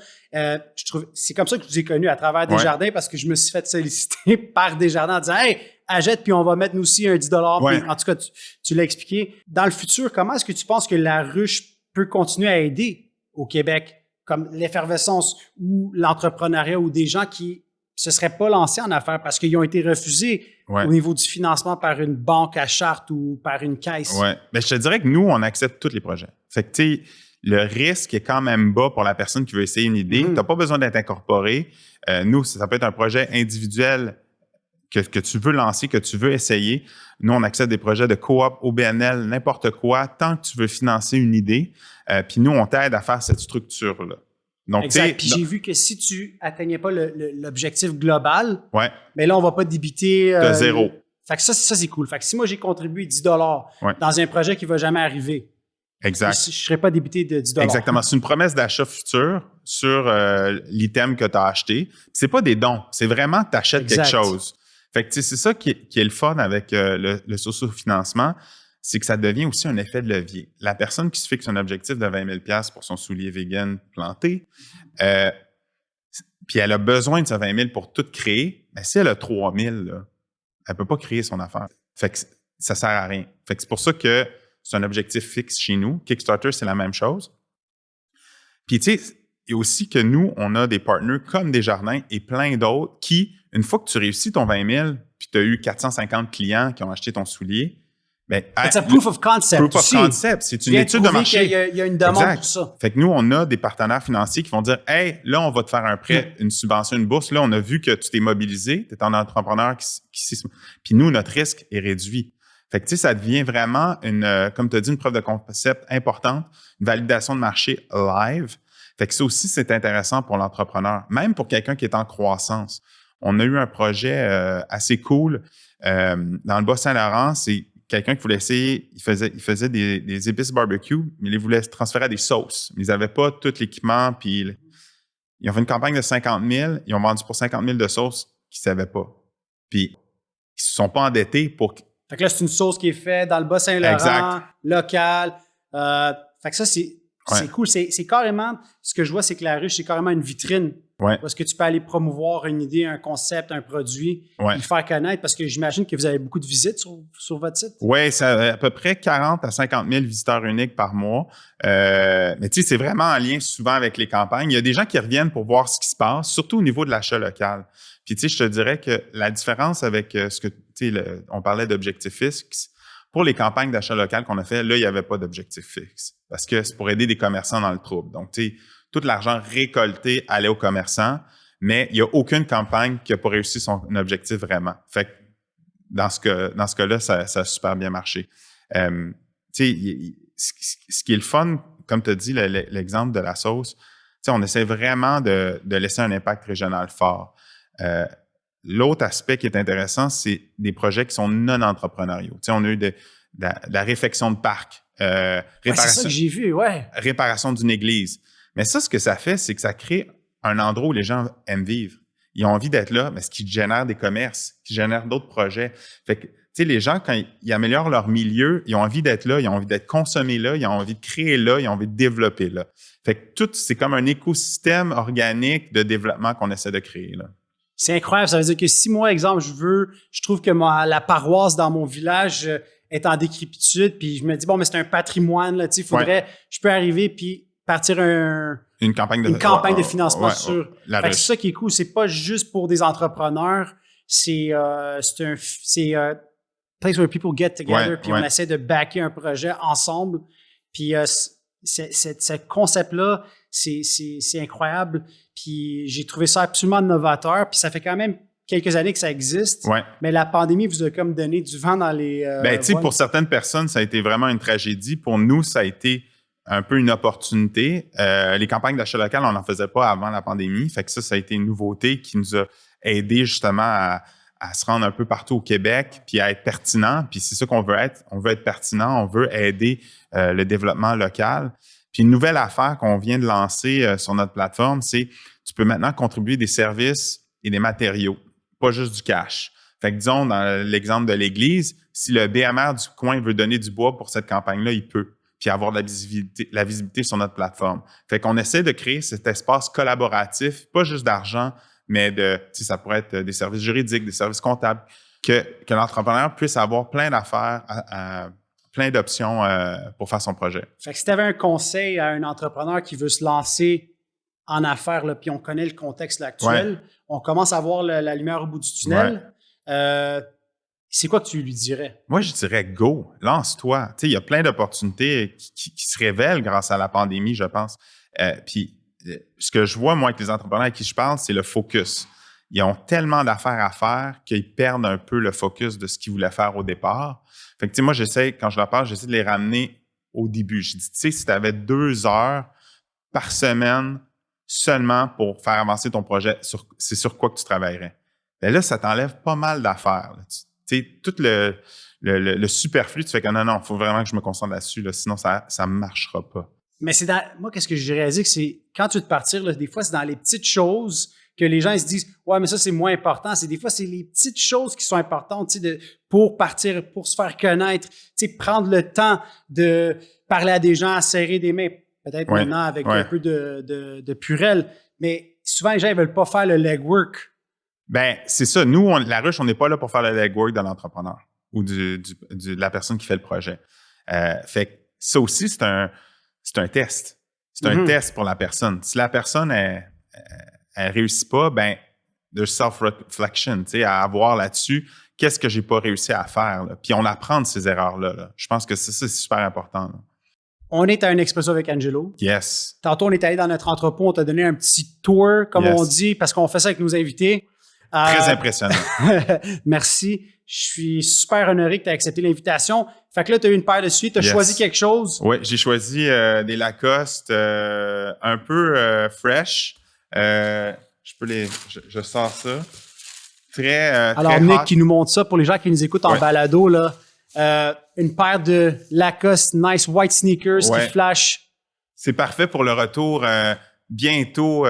C'est comme ça que je vous ai connu à travers Desjardins parce que je me suis fait solliciter par Desjardins en disant « Hey, achète puis on va mettre nous aussi un 10 $. Ouais. Puis, en tout cas, tu l'as expliqué. Dans le futur, comment est-ce que tu penses que la ruche peut continuer à aider au Québec? Comme l'effervescence ou l'entrepreneuriat ou des gens qui se seraient pas lancés en affaires parce qu'ils ont été refusés au niveau du financement par une banque à charte ou par une caisse. Oui. Mais je te dirais que nous, on accepte tous les projets. Fait que, tu sais, le risque est quand même bas pour la personne qui veut essayer une idée. Tu n'as pas besoin d'être incorporé. Nous, ça peut être un projet individuel que tu veux lancer, que tu veux essayer. Nous, on accepte des projets de coop, OBNL, n'importe quoi, tant que tu veux financer une idée. Puis nous, on t'aide à faire cette structure-là. Donc, exact. Puis j'ai vu que si tu atteignais pas l'objectif global, ouais, mais là, on va pas débiter. t'as zéro. Fait que ça, c'est cool. Fait que si moi, j'ai contribué 10 $ dans un projet qui va jamais arriver, exact. je ne serai pas débité de 10 $. Exactement. C'est une promesse d'achat futur sur l'item que tu as acheté. C'est pas des dons. C'est vraiment tu achètes quelque chose. Fait que c'est ça qui est le fun avec le socio-financement, c'est que ça devient aussi un effet de levier. La personne qui se fixe un objectif de 20 000 $ pour son soulier vegan planté, puis elle a besoin de ce 20 000 pour tout créer, mais si elle a 3 000, là, elle peut pas créer son affaire. Fait que ça sert à rien. Fait que c'est pour ça que c'est un objectif fixe chez nous. Kickstarter, c'est la même chose. Puis, tu sais, et aussi que nous, on a des partenaires comme Desjardins et plein d'autres qui, une fois que tu réussis ton 20 000 puis tu as eu 450 clients qui ont acheté ton soulier, bien, c'est un proof of concept. Proof of concept, c'est une étude de marché. Il y a une demande exact. pour ça. Fait que nous, on a des partenaires financiers qui vont dire « Hey, là, on va te faire un prêt, une subvention, une bourse. Là, on a vu que tu t'es mobilisé, tu es un entrepreneur qui puis nous, notre risque est réduit. » Fait que, tu sais, ça devient vraiment comme tu as dit, une preuve de concept importante, une validation de marché live. Fait que ça aussi, c'est intéressant pour l'entrepreneur, même pour quelqu'un qui est en croissance. On a eu un projet assez cool dans le Bas-Saint-Laurent. C'est quelqu'un qui voulait essayer, il faisait des épices barbecue, mais il voulait se transférer à des sauces. Mais ils n'avaient pas tout l'équipement, puis ils ont fait une campagne de 50 000, ils ont vendu pour 50 000 de sauces qu'ils ne savaient pas. Puis, ils ne se sont pas endettés pour... Fait que là, c'est une sauce qui est faite dans le Bas-Saint-Laurent, local. Fait que ça, c'est cool. C'est carrément, ce que je vois, c'est que la ruche, c'est carrément une vitrine. Ouais. Parce que tu peux aller promouvoir une idée, un concept, un produit, et le faire connaître, parce que j'imagine que vous avez beaucoup de visites sur votre site. Oui, c'est à peu près 40 à 50 000 visiteurs uniques par mois. Mais tu sais, c'est vraiment en lien souvent avec les campagnes. Il y a des gens qui reviennent pour voir ce qui se passe, surtout au niveau de l'achat local. Puis tu sais, je te dirais que la différence avec ce que, tu sais, on parlait d'objectif fixe, pour les campagnes d'achat local qu'on a fait, là, il n'y avait pas d'objectif fixe. Parce que c'est pour aider des commerçants dans le trouble. Donc, tu sais, tout l'argent récolté allait aux commerçants, mais il n'y a aucune campagne qui n'a pas réussi son objectif vraiment. Fait que dans ce cas-là, ça a super bien marché. Tu sais, ce qui est le fun, comme tu as dit, l'exemple de la sauce, tu sais, on essaie vraiment de laisser un impact régional fort. L'autre aspect qui est intéressant, c'est des projets qui sont non entrepreneuriaux. Tu sais, on a eu de la réfection de parc, c'est ça que j'ai vu, réparation d'une église. Mais ça, ce que ça fait, c'est que ça crée un endroit où les gens aiment vivre. Ils ont envie d'être là, mais ce qui génère des commerces, qui génère d'autres projets. Fait que, tu sais, les gens, quand ils améliorent leur milieu, ils ont envie d'être là, ils ont envie d'être consommés là, ils ont envie de créer là, ils ont envie de développer là. Fait que tout, c'est comme un écosystème organique de développement qu'on essaie de créer là. C'est incroyable. Ça veut dire que si moi, exemple, je trouve que la paroisse dans mon village est en décrépitude, puis je me dis, bon, mais c'est un patrimoine, là, tu sais, je peux arriver puis partir une campagne de financement sur. C'est ça qui est cool. C'est pas juste pour des entrepreneurs. C'est place where people get together, puis on essaie de backer un projet ensemble. Puis ce concept-là, c'est incroyable. Puis j'ai trouvé ça absolument novateur. Puis ça fait quand même quelques années que ça existe. Mais la pandémie vous a comme donné du vent dans les... tu sais, pour certaines personnes, ça a été vraiment une tragédie. Pour nous, ça a été un peu une opportunité. Les campagnes d'achat local, on n'en faisait pas avant la pandémie. Fait que ça a été une nouveauté qui nous a aidé justement à se rendre un peu partout au Québec puis à être pertinent. Puis c'est ça qu'on veut être. On veut être pertinent. On veut aider le développement local. Puis une nouvelle affaire qu'on vient de lancer sur notre plateforme, c'est tu peux maintenant contribuer des services et des matériaux, pas juste du cash. Fait que disons, dans l'exemple de l'église, si le BMR du coin veut donner du bois pour cette campagne-là, il peut. Puis avoir de la visibilité sur notre plateforme. Fait qu'on essaie de créer cet espace collaboratif, pas juste d'argent, mais ça pourrait être des services juridiques, des services comptables, que l'entrepreneur puisse avoir plein d'affaires, plein d'options pour faire son projet. Fait que si tu avais un conseil à un entrepreneur qui veut se lancer en affaires, là, puis on connaît le contexte là, actuel, on commence à voir la lumière au bout du tunnel, c'est quoi que tu lui dirais? Moi, je dirais go, lance-toi. Tu sais, il y a plein d'opportunités qui se révèlent grâce à la pandémie, je pense. Puis, ce que je vois, moi, avec les entrepreneurs à qui je parle, c'est le focus. ils ont tellement d'affaires à faire qu'ils perdent un peu le focus de ce qu'ils voulaient faire au départ. Fait que, tu sais, moi, quand je leur parle, j'essaie de les ramener au début. Je dis, tu sais, si tu avais 2 heures par semaine seulement pour faire avancer ton projet, c'est sur quoi que tu travaillerais? Bien là, ça t'enlève pas mal d'affaires. Tu sais, tout le superflu, tu fais que non, il faut vraiment que je me concentre là-dessus, là, sinon ça ne marchera pas. Mais moi, qu'est-ce que j'ai réalisé, que c'est quand tu veux te partir, là, des fois, c'est dans les petites choses que les gens ils se disent « Ouais, mais ça, c'est moins important. » Des fois, c'est les petites choses qui sont importantes, tu sais, pour partir, pour se faire connaître, tu sais, prendre le temps de parler à des gens, serrer des mains, peut-être maintenant avec un peu de purelle. Mais souvent, les gens, ils veulent pas faire le legwork. Ben, c'est ça. Nous, la ruche, on n'est pas là pour faire le legwork de l'entrepreneur ou de la personne qui fait le projet. Fait que ça aussi, c'est un test. C'est un test pour la personne. Si la personne, elle réussit pas, ben, de self-reflection, tu sais, à avoir là-dessus, qu'est-ce que j'ai pas réussi à faire, là? Puis on apprend de ces erreurs-là, là. Je pense que ça, c'est super important, là. On est à un Expresso avec Angelo. Yes. Tantôt, on est allé dans notre entrepôt, on t'a donné un petit tour, comme on dit, parce qu'on fait ça avec nos invités. Très impressionnant. Merci. Je suis super honoré que tu aies accepté l'invitation. Fait que là, tu as eu une paire de suites. Tu as choisi quelque chose? Oui, j'ai choisi des Lacoste un peu fresh. Je sors ça. Alors, très Nick hot. qui nous montre ça pour les gens qui nous écoutent en balado, là. Une paire de Lacoste Nice White Sneakers qui flash. C'est parfait pour le retour bientôt.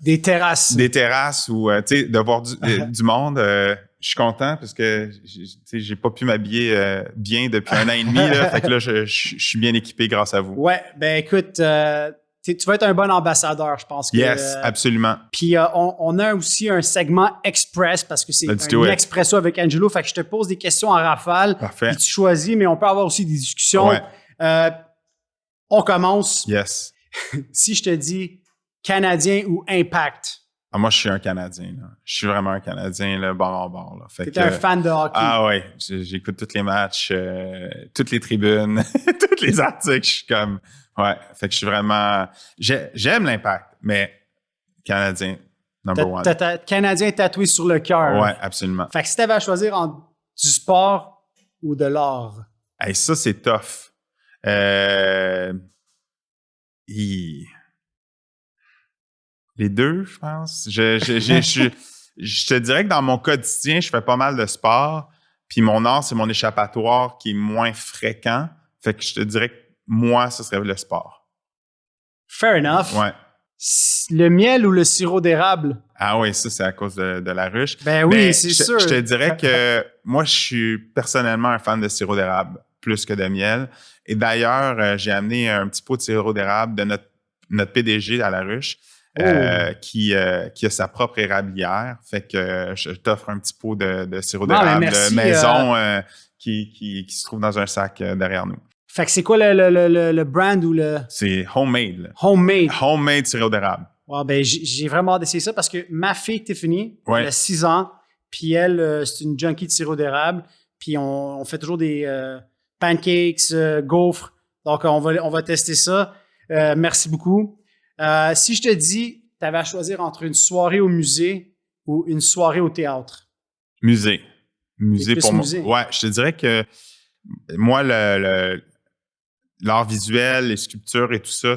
Des terrasses. Des terrasses ou, tu sais, de voir du monde. Je suis content parce que j'ai pas pu m'habiller bien depuis 1 an et demi. Là, fait que là, je suis bien équipé grâce à vous. Ouais, ben écoute, tu vas être un bon ambassadeur, je pense. Yes, absolument. Puis on a aussi un segment express parce que c'est un expresso avec Angelo. Fait que je te pose des questions en rafale. Parfait. Puis tu choisis, mais on peut avoir aussi des discussions. Ouais. On commence. Yes. Si je te dis Canadien ou Impact? Ah, moi, je suis un Canadien. Là. Je suis vraiment un Canadien, là, bord en bord. T'es un fan de hockey. Ah oui, j'écoute tous les matchs, toutes les tribunes, tous les articles. Je suis comme... Ouais, fait que je suis vraiment... J'aime l'Impact, mais Canadien, number one. T'as Canadien tatoué sur le cœur. Ouais, absolument. Fait que si t'avais à choisir entre du sport ou de l'art? Hey, ça, c'est tough. Les deux, je pense. Je te dirais que dans mon quotidien, je fais pas mal de sport. Puis mon art, c'est mon échappatoire qui est moins fréquent. Fait que je te dirais que moi, ce serait le sport. Fair enough. Ouais. Le miel ou le sirop d'érable? Ah oui, ça, c'est à cause de la ruche. Ben oui, c'est sûr. Je te dirais que moi, je suis personnellement un fan de sirop d'érable plus que de miel. Et d'ailleurs, j'ai amené un petit pot de sirop d'érable de notre PDG à la ruche. Qui a sa propre érablière. Fait que je t'offre un petit pot de sirop d'érable de maison qui se trouve dans un sac derrière nous. Fait que c'est quoi le brand ou le... C'est homemade. Là. Homemade. Homemade sirop d'érable. Ouais, ben, j'ai vraiment hâte d'essayer ça parce que ma fille Tiffany, elle a 6 ans, puis elle, c'est une junkie de sirop d'érable. Puis on fait toujours des pancakes, gaufres. Donc, on va tester ça. Merci beaucoup. Si je te dis, tu avais à choisir entre une soirée au musée ou une soirée au théâtre? Musée. Musée pour moi. Musée. Ouais, je te dirais que moi, l'art visuel, les sculptures et tout ça,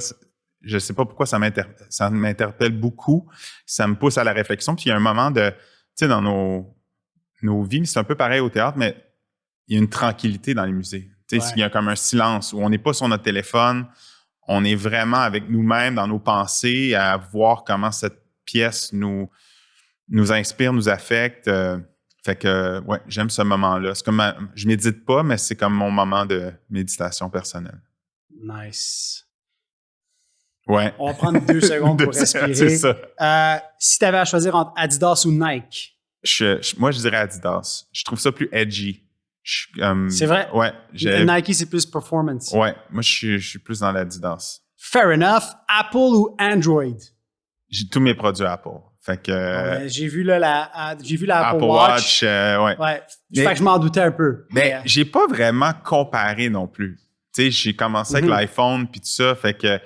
je sais pas pourquoi ça m'interpelle beaucoup. Ça me pousse à la réflexion. Puis il y a un moment tu sais, dans nos vies, c'est un peu pareil au théâtre, mais il y a une tranquillité dans les musées. Tu sais, il y a comme un silence où on n'est pas sur notre téléphone. On est vraiment avec nous-mêmes dans nos pensées à voir comment cette pièce nous inspire, nous affecte. Fait que, ouais, j'aime ce moment-là. C'est comme je médite pas, mais c'est comme mon moment de méditation personnelle. Nice. Ouais. On va prendre 2 secondes pour respirer. C'est ça. Si tu avais à choisir entre Adidas ou Nike? Moi, je dirais Adidas. Je trouve ça plus edgy. C'est vrai? Ouais. Nike, c'est plus performance. Ouais. Moi, je suis plus dans l'Adidas. Fair enough. Apple ou Android? J'ai tous mes produits Apple. Fait que... j'ai vu la Apple Watch. Ouais. Fait que je m'en doutais un peu. Mais j'ai pas vraiment comparé non plus. Tu sais, j'ai commencé avec l'iPhone puis tout ça. Fait que...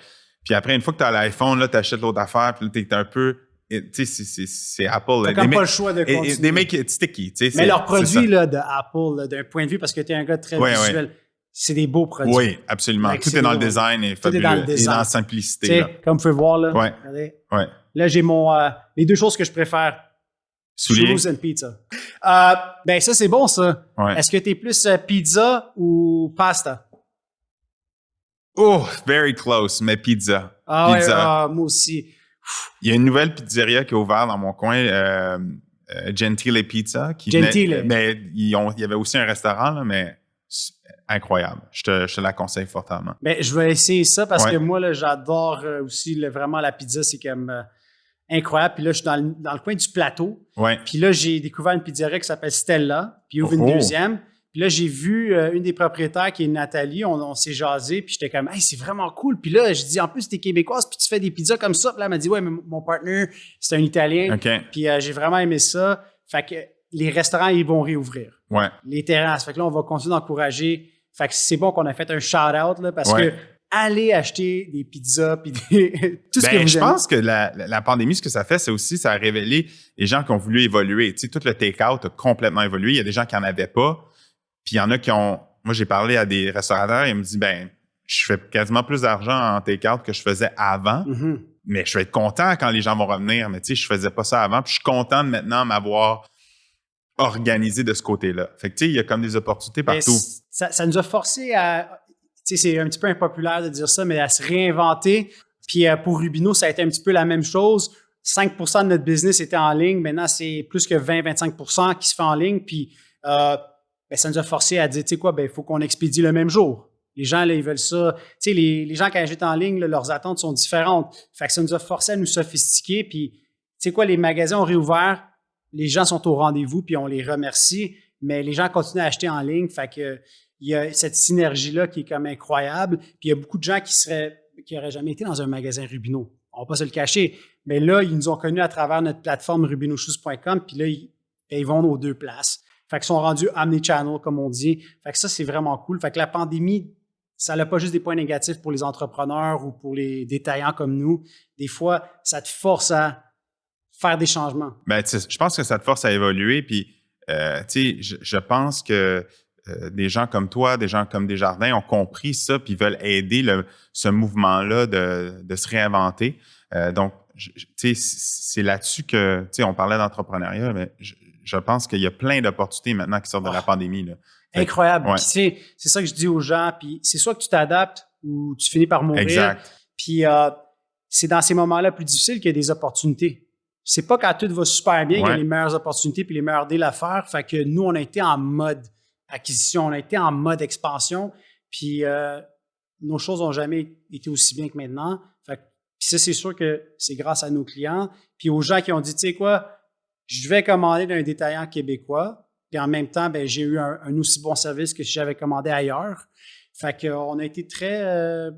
Puis après, une fois que tu as l'iPhone, là, tu achètes l'autre affaire, puis là, tu es un peu tu sais, c'est Apple. T'as comme pas le choix de continuer. They make it sticky. Mais leurs produits là, de Apple, d'un point de vue, parce que tu es un gars très visuel, c'est des beaux produits. Oui, absolument. Tout est dans le design et fabuleux. Tout est dans le design. Et dans la simplicité. Là. Comme vous pouvez voir, là. Ouais. Regardez. Ouais. Là, j'ai les deux choses que je préfère. Churros and pizza. Ben, ça, c'est bon, ça. Ouais. Est-ce que tu es plus pizza ou pasta? Oh, very close, mais pizza. Ah pizza. Ouais, moi aussi. Il y a une nouvelle pizzeria qui est ouverte dans mon coin, Gentile Pizza. Gentile. Mais il y avait aussi un restaurant, là, mais incroyable. Je te la conseille fortement. Ben, je vais essayer ça parce que moi, là, j'adore aussi vraiment la pizza. C'est comme incroyable. Puis là, je suis dans le coin du plateau. Ouais. Puis là, j'ai découvert une pizzeria qui s'appelle Stella. Puis il ouvre une deuxième. Puis là, j'ai vu une des propriétaires qui est Nathalie. On s'est jasé. Puis j'étais comme, hey, c'est vraiment cool. Puis là, je dis, en plus, t'es québécoise. Puis tu fais des pizzas comme ça. Puis là, elle m'a dit, ouais, mais mon partner, c'est un Italien. Okay. Puis j'ai vraiment aimé ça. Fait que les restaurants, ils vont réouvrir. Ouais. Les terrasses. Fait que là, on va continuer d'encourager. Fait que c'est bon qu'on a fait un shout-out là, parce que allez acheter des pizzas puis tout ce que vous je aimez. pense que la pandémie, ce que ça fait, c'est aussi, ça a révélé les gens qui ont voulu évoluer. Tu sais, tout le take-out a complètement évolué. Il y a des gens qui n'en avaient pas. Puis il y en a qui ont... Moi, j'ai parlé à des restaurateurs et ils me disent, je fais quasiment plus d'argent en take-out que je faisais avant. Mm-hmm. Mais je vais être content quand les gens vont revenir. Mais tu sais, je faisais pas ça avant. Puis je suis content de maintenant m'avoir organisé de ce côté-là. Fait que tu sais, il y a comme des opportunités partout. Ça nous a forcé à... Tu sais, c'est un petit peu impopulaire de dire ça, mais à se réinventer. Puis pour Rubino, ça a été un petit peu la même chose. 5% de notre business était en ligne. Maintenant, c'est plus que 20-25% qui se fait en ligne. Puis ça nous a forcé à dire, tu sais quoi, il faut qu'on expédie le même jour. Les gens, là, ils veulent ça. Tu sais, les gens, quand ils achètent en ligne, là, leurs attentes sont différentes. Fait que ça nous a forcé à nous sophistiquer. Puis, tu sais quoi, les magasins ont réouvert. Les gens sont au rendez-vous, puis on les remercie. Mais les gens continuent à acheter en ligne. Fait que il y a cette synergie-là qui est comme incroyable. Puis il y a beaucoup de gens qui n'auraient jamais été dans un magasin Rubino. On ne va pas se le cacher. Mais là, ils nous ont connus à travers notre plateforme rubinochoose.com. Puis là, ils vont aux deux places. Fait qu'ils sont rendus omnichannel, comme on dit. Fait que ça, c'est vraiment cool. Fait que la pandémie, ça n'a pas juste des points négatifs pour les entrepreneurs ou pour les détaillants comme nous. Des fois, ça te force à faire des changements. Je pense que ça te force à évoluer. Puis, tu sais, je pense que des gens comme toi, des gens comme Desjardins ont compris ça puis veulent aider ce mouvement-là de se réinventer. Donc, tu sais, c'est là-dessus que, tu sais, on parlait d'entrepreneuriat, mais je pense qu'il y a plein d'opportunités maintenant qui sortent de la pandémie. Là. Incroyable. Puis, c'est ça que je dis aux gens. Puis c'est soit que tu t'adaptes ou tu finis par mourir. Exact. Puis c'est dans ces moments-là plus difficiles qu'il y a des opportunités. C'est pas quand tout va super bien qu'il y a les meilleures opportunités puis les meilleurs deals à faire. Fait que nous, on a été en mode acquisition, on a été en mode expansion. Puis nos choses n'ont jamais été aussi bien que maintenant. Fait que, puis ça, c'est sûr que c'est grâce à nos clients. Puis aux gens qui ont dit, tu sais quoi, je vais commander d'un détaillant québécois. Puis en même temps, j'ai eu un aussi bon service que si j'avais commandé ailleurs. Fait qu'on a été très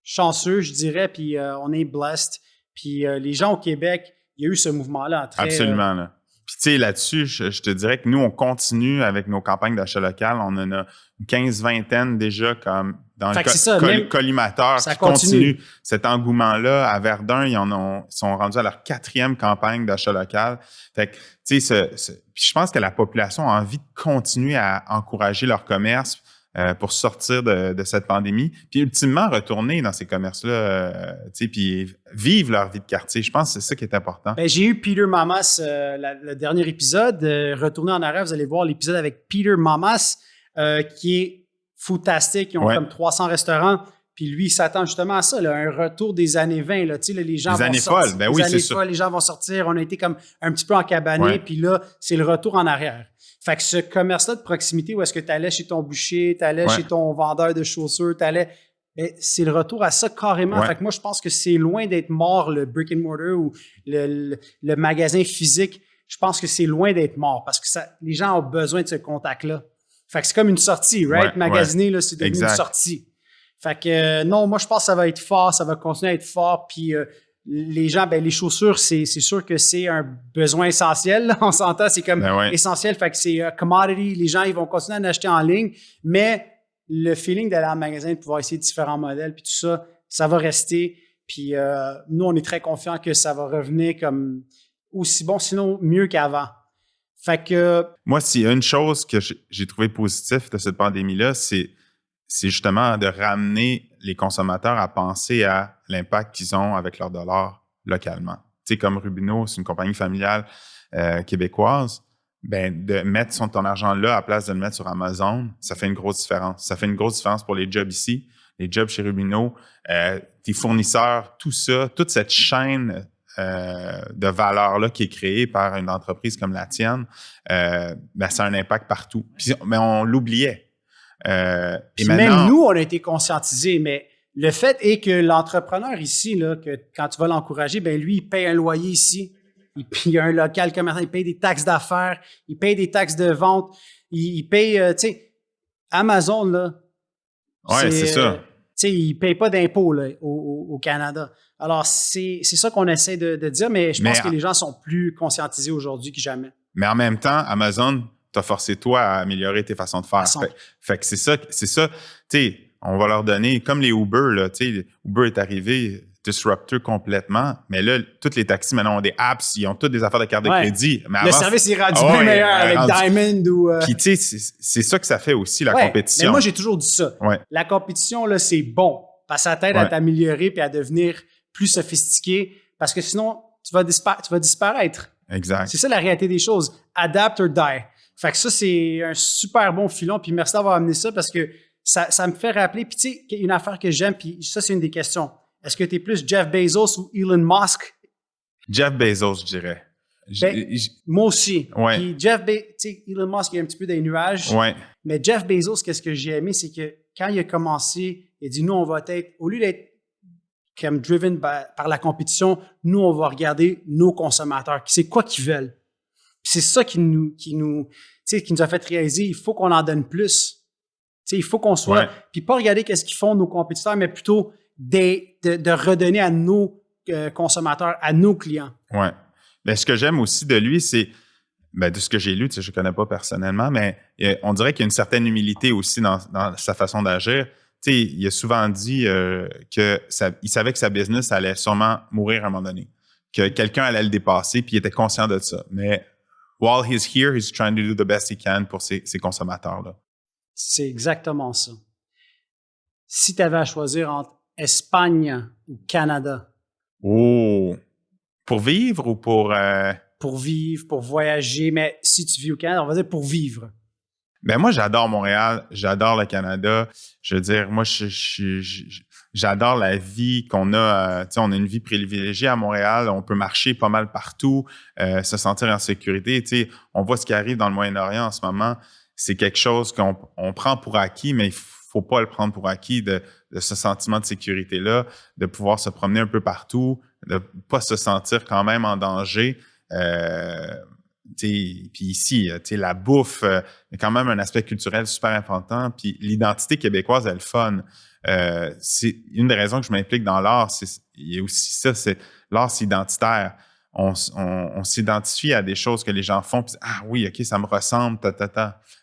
chanceux, je dirais, puis on est blessed. Puis les gens au Québec, il y a eu ce mouvement-là. Absolument. Là. Puis tu sais, là-dessus, je te dirais que nous, on continue avec nos campagnes d'achat local. On en a une 15-20 déjà comme dans le collimateur qui continue cet engouement-là. À Verdun, ils sont rendus à leur 4e campagne d'achat local. Fait que, tu sais, puis je pense que la population a envie de continuer à encourager leur commerce pour sortir de cette pandémie, puis ultimement retourner dans ces commerces-là, tu sais, puis vivre leur vie de quartier. Je pense que c'est ça qui est important. J'ai eu Peter Mamas, le dernier épisode. Retournez en arrière, vous allez voir l'épisode avec Peter Mamas, qui est fantastique. Ils ont comme 300 restaurants. Puis lui, il s'attend justement à ça, là, un retour des années 20. Là, les gens vont sortir. Les années folles, les gens vont sortir. On a été comme un petit peu encabanés. Puis là, c'est le retour en arrière. Fait que ce commerce-là de proximité où est-ce que tu allais chez ton boucher, tu allais chez ton vendeur de chaussures, c'est le retour à ça carrément. Fait que moi, je pense que c'est loin d'être mort, le brick and mortar ou le magasin physique. Je pense que c'est loin d'être mort parce que les gens ont besoin de ce contact-là. Fait que c'est comme une sortie, right? Magasiner, là, c'est devenu une sortie. Fait que non, moi, je pense que ça va être fort, ça va continuer à être fort. Puis les gens, les chaussures, c'est sûr que c'est un besoin essentiel. Là. On s'entend, c'est comme essentiel. Fait que c'est commodity. Les gens, ils vont continuer à en acheter en ligne. Mais le feeling d'aller en magasin, de pouvoir essayer différents modèles, puis tout ça, ça va rester. Puis nous, on est très confiants que ça va revenir comme aussi bon, sinon mieux qu'avant. Fait que... Moi, s'il y a une chose que j'ai trouvé positive de cette pandémie-là, c'est justement de ramener les consommateurs à penser à l'impact qu'ils ont avec leur dollar localement. Tu sais, comme Rubino, c'est une compagnie familiale québécoise, ben de mettre ton argent là à place de le mettre sur Amazon, ça fait une grosse différence. Ça fait une grosse différence pour les jobs ici, les jobs chez Rubino, tes fournisseurs, tout ça, toute cette chaîne de valeur-là qui est créée par une entreprise comme la tienne, ben ça a un impact partout. Puis, mais on l'oubliait. Puis même nous, on a été conscientisés, mais le fait est que l'entrepreneur ici, là, que quand tu vas l'encourager, ben lui, il paye un loyer ici. Il a un local commerçant, il paye des taxes d'affaires, il paye des taxes de vente, il paye, tu sais, Amazon, là. Ouais, c'est ça. Tu sais, il ne paye pas d'impôts là, au Canada. Alors, c'est ça qu'on essaie de dire, mais je pense que les gens sont plus conscientisés aujourd'hui que jamais. Mais en même temps, Amazon t'a forcé toi à améliorer tes façons de faire. Fait que c'est ça. Tu sais, on va leur donner, comme les Uber, là, tu sais, Uber est arrivé disrupteur complètement, mais là, tous les taxis maintenant ont des apps, ils ont toutes des affaires de carte de crédit. Mais le service est rendu bien meilleur avec Diamond ou... Puis tu sais, c'est ça que ça fait aussi, la compétition. Mais moi, j'ai toujours dit ça. Ouais. La compétition, là, c'est bon, parce que ça t'aide à t'améliorer puis à devenir plus sophistiqué, parce que sinon, tu vas disparaître. Exact. C'est ça la réalité des choses. Adapt or die. Fait que ça, c'est un super bon filon, puis merci d'avoir amené ça, parce que ça me fait rappeler, puis tu sais, une affaire que j'aime, puis ça, c'est une des questions. Est-ce que tu es plus Jeff Bezos ou Elon Musk? Jeff Bezos, je dirais. Moi aussi. Ouais. Puis Elon Musk, il est un petit peu dans les nuages. Ouais. Mais Jeff Bezos, qu'est-ce que j'ai aimé, c'est que quand il a commencé, il a dit, nous, on va être, au lieu d'être comme driven par la compétition, nous, on va regarder nos consommateurs. C'est quoi qu'ils veulent. Puis c'est ça qui nous a fait réaliser, il faut qu'on en donne plus. Il faut qu'on soit... Puis pas regarder qu'est-ce qu'ils font nos compétiteurs, mais plutôt de redonner à nos consommateurs, à nos clients. Oui. Mais ce que j'aime aussi de lui, c'est, de ce que j'ai lu, je ne connais pas personnellement, mais on dirait qu'il y a une certaine humilité aussi dans sa façon d'agir. Il a souvent dit qu'il savait que sa business allait sûrement mourir à un moment donné, que quelqu'un allait le dépasser, puis il était conscient de ça. Mais while he's here, he's trying to do the best he can pour ses consommateurs-là. C'est exactement ça. Si tu avais à choisir entre Espagne ou Canada? Oh! Pour vivre ou pour... Pour vivre, pour voyager, mais si tu vis au Canada, on va dire pour vivre. Ben moi, j'adore Montréal, j'adore le Canada. Je veux dire, moi, j'adore la vie qu'on a. On a une vie privilégiée à Montréal. On peut marcher pas mal partout, se sentir en sécurité. On voit ce qui arrive dans le Moyen-Orient en ce moment. C'est quelque chose qu'on prend pour acquis, mais il faut pas le prendre pour acquis de ce sentiment de sécurité-là, de pouvoir se promener un peu partout, de pas se sentir quand même en danger. Puis ici, la bouffe, il y a quand même un aspect culturel super important. Puis l'identité québécoise, elle est fun. C'est une des raisons que je m'implique dans l'art. Il y a aussi ça, c'est l'art, c'est identitaire. On s'identifie à des choses que les gens font. Puis oui, OK, ça me ressemble,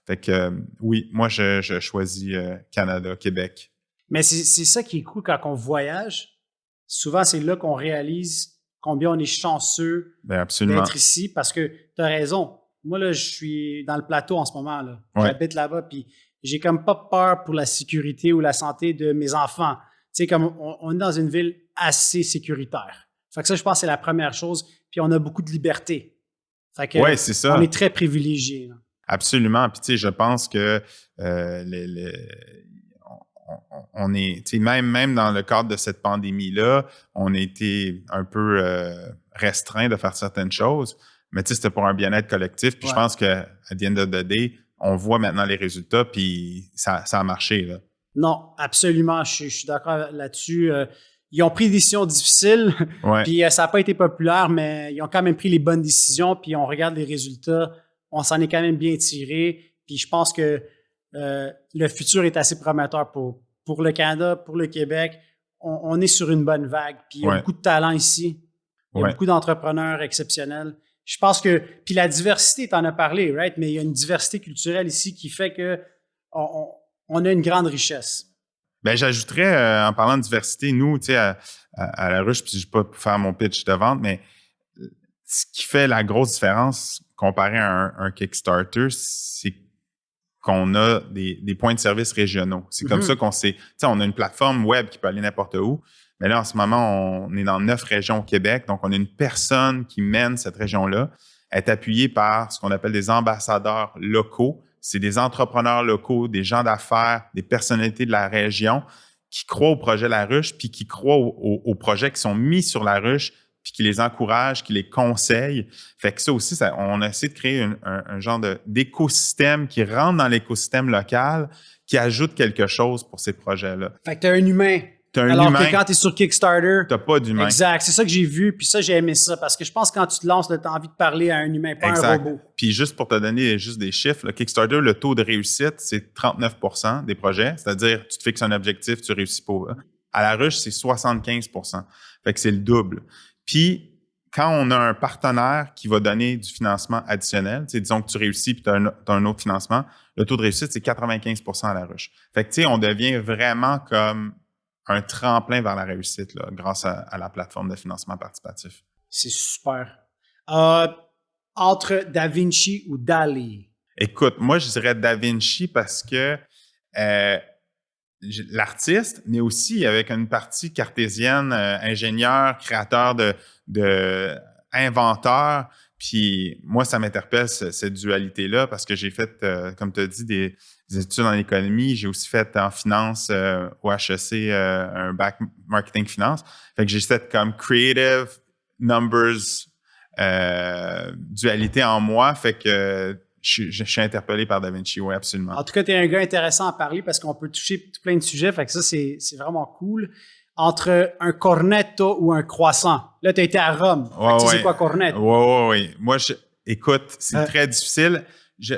Fait que oui, moi, je choisis Canada, Québec. Mais c'est ça qui est cool quand on voyage. Souvent, c'est là qu'on réalise combien on est chanceux d'être ici, parce que tu as raison. Moi, là, je suis dans le plateau en ce moment. Là. J'habite là-bas, puis j'ai comme pas peur pour la sécurité ou la santé de mes enfants. Tu sais, comme on est dans une ville assez sécuritaire. Fait que ça, je pense que c'est la première chose. Puis on a beaucoup de liberté. Fait que c'est ça. On est très privilégiés. Là. Absolument. Puis tu sais, je pense que on est, tu sais, même dans le cadre de cette pandémie-là, on a été un peu restreint de faire certaines choses, mais tu sais, c'était pour un bien-être collectif. Puis je pense qu'à the end of the day, on voit maintenant les résultats, puis ça a marché, là. Non, absolument. Je suis d'accord là-dessus. Ils ont pris des décisions difficiles, puis ça n'a pas été populaire, mais ils ont quand même pris les bonnes décisions, puis on regarde les résultats. On s'en est quand même bien tiré, puis je pense que le futur est assez prometteur pour le Canada, pour le Québec. On est sur une bonne vague. Puis il y a beaucoup de talent ici. Il y a beaucoup d'entrepreneurs exceptionnels. Je pense que... Puis la diversité, tu en as parlé, right? Mais il y a une diversité culturelle ici qui fait que on a une grande richesse. Ben, j'ajouterais, en parlant de diversité, nous, tu sais, à la ruche, puis je ne vais pas faire mon pitch de vente, mais ce qui fait la grosse différence comparé à un Kickstarter, c'est qu'on a des points de service régionaux. C'est comme ça qu'on sait. Tu sais, on a une plateforme web qui peut aller n'importe où, mais là, en ce moment, on est dans 9 régions au Québec, donc on a une personne qui mène cette région-là. Elle est appuyée par ce qu'on appelle des ambassadeurs locaux. C'est des entrepreneurs locaux, des gens d'affaires, des personnalités de la région qui croient au projet La Ruche, puis qui croient aux projets qui sont mis sur La Ruche, puis qui les encouragent, qui les conseillent. Fait que ça aussi, on a essayé de créer un genre d'écosystème qui rentre dans l'écosystème local, qui ajoute quelque chose pour ces projets-là. Fait que tu as un humain. Alors que quand tu es sur Kickstarter, t'as pas d'humain. Exact. C'est ça que j'ai vu. Puis ça, j'ai aimé ça. Parce que je pense que quand tu te lances, tu as envie de parler à un humain, pas à un robot. Puis juste pour te donner juste des chiffres, le Kickstarter, le taux de réussite, c'est 39 % des projets. C'est-à-dire, tu te fixes un objectif, tu réussis pas. À la ruche, c'est 75 %. Fait que c'est le double. Puis, quand on a un partenaire qui va donner du financement additionnel, disons que tu réussis puis tu as un autre financement, le taux de réussite, c'est 95 % à la ruche. Fait que, tu sais, on devient vraiment comme un tremplin vers la réussite là, grâce à la plateforme de financement participatif. C'est super. Entre Da Vinci ou Dali? Écoute, moi, je dirais Da Vinci parce que l'artiste, mais aussi avec une partie cartésienne, ingénieur, créateur inventeur. Puis moi, ça m'interpelle, cette dualité-là, parce que j'ai fait, comme tu as dit, des études en économie. J'ai aussi fait en finance au HEC un bac marketing finance. Fait que j'ai cette comme creative numbers dualité en moi. Fait que je suis interpellé par Da Vinci, oui, absolument. En tout cas, tu es un gars intéressant à parler parce qu'on peut toucher plein de sujets. Fait que ça, c'est vraiment cool. Entre un cornetto ou un croissant. Là, tu as été à Rome. Ouais, tu sais c'est quoi cornetto? Oui. Moi, écoute, c'est très difficile. Je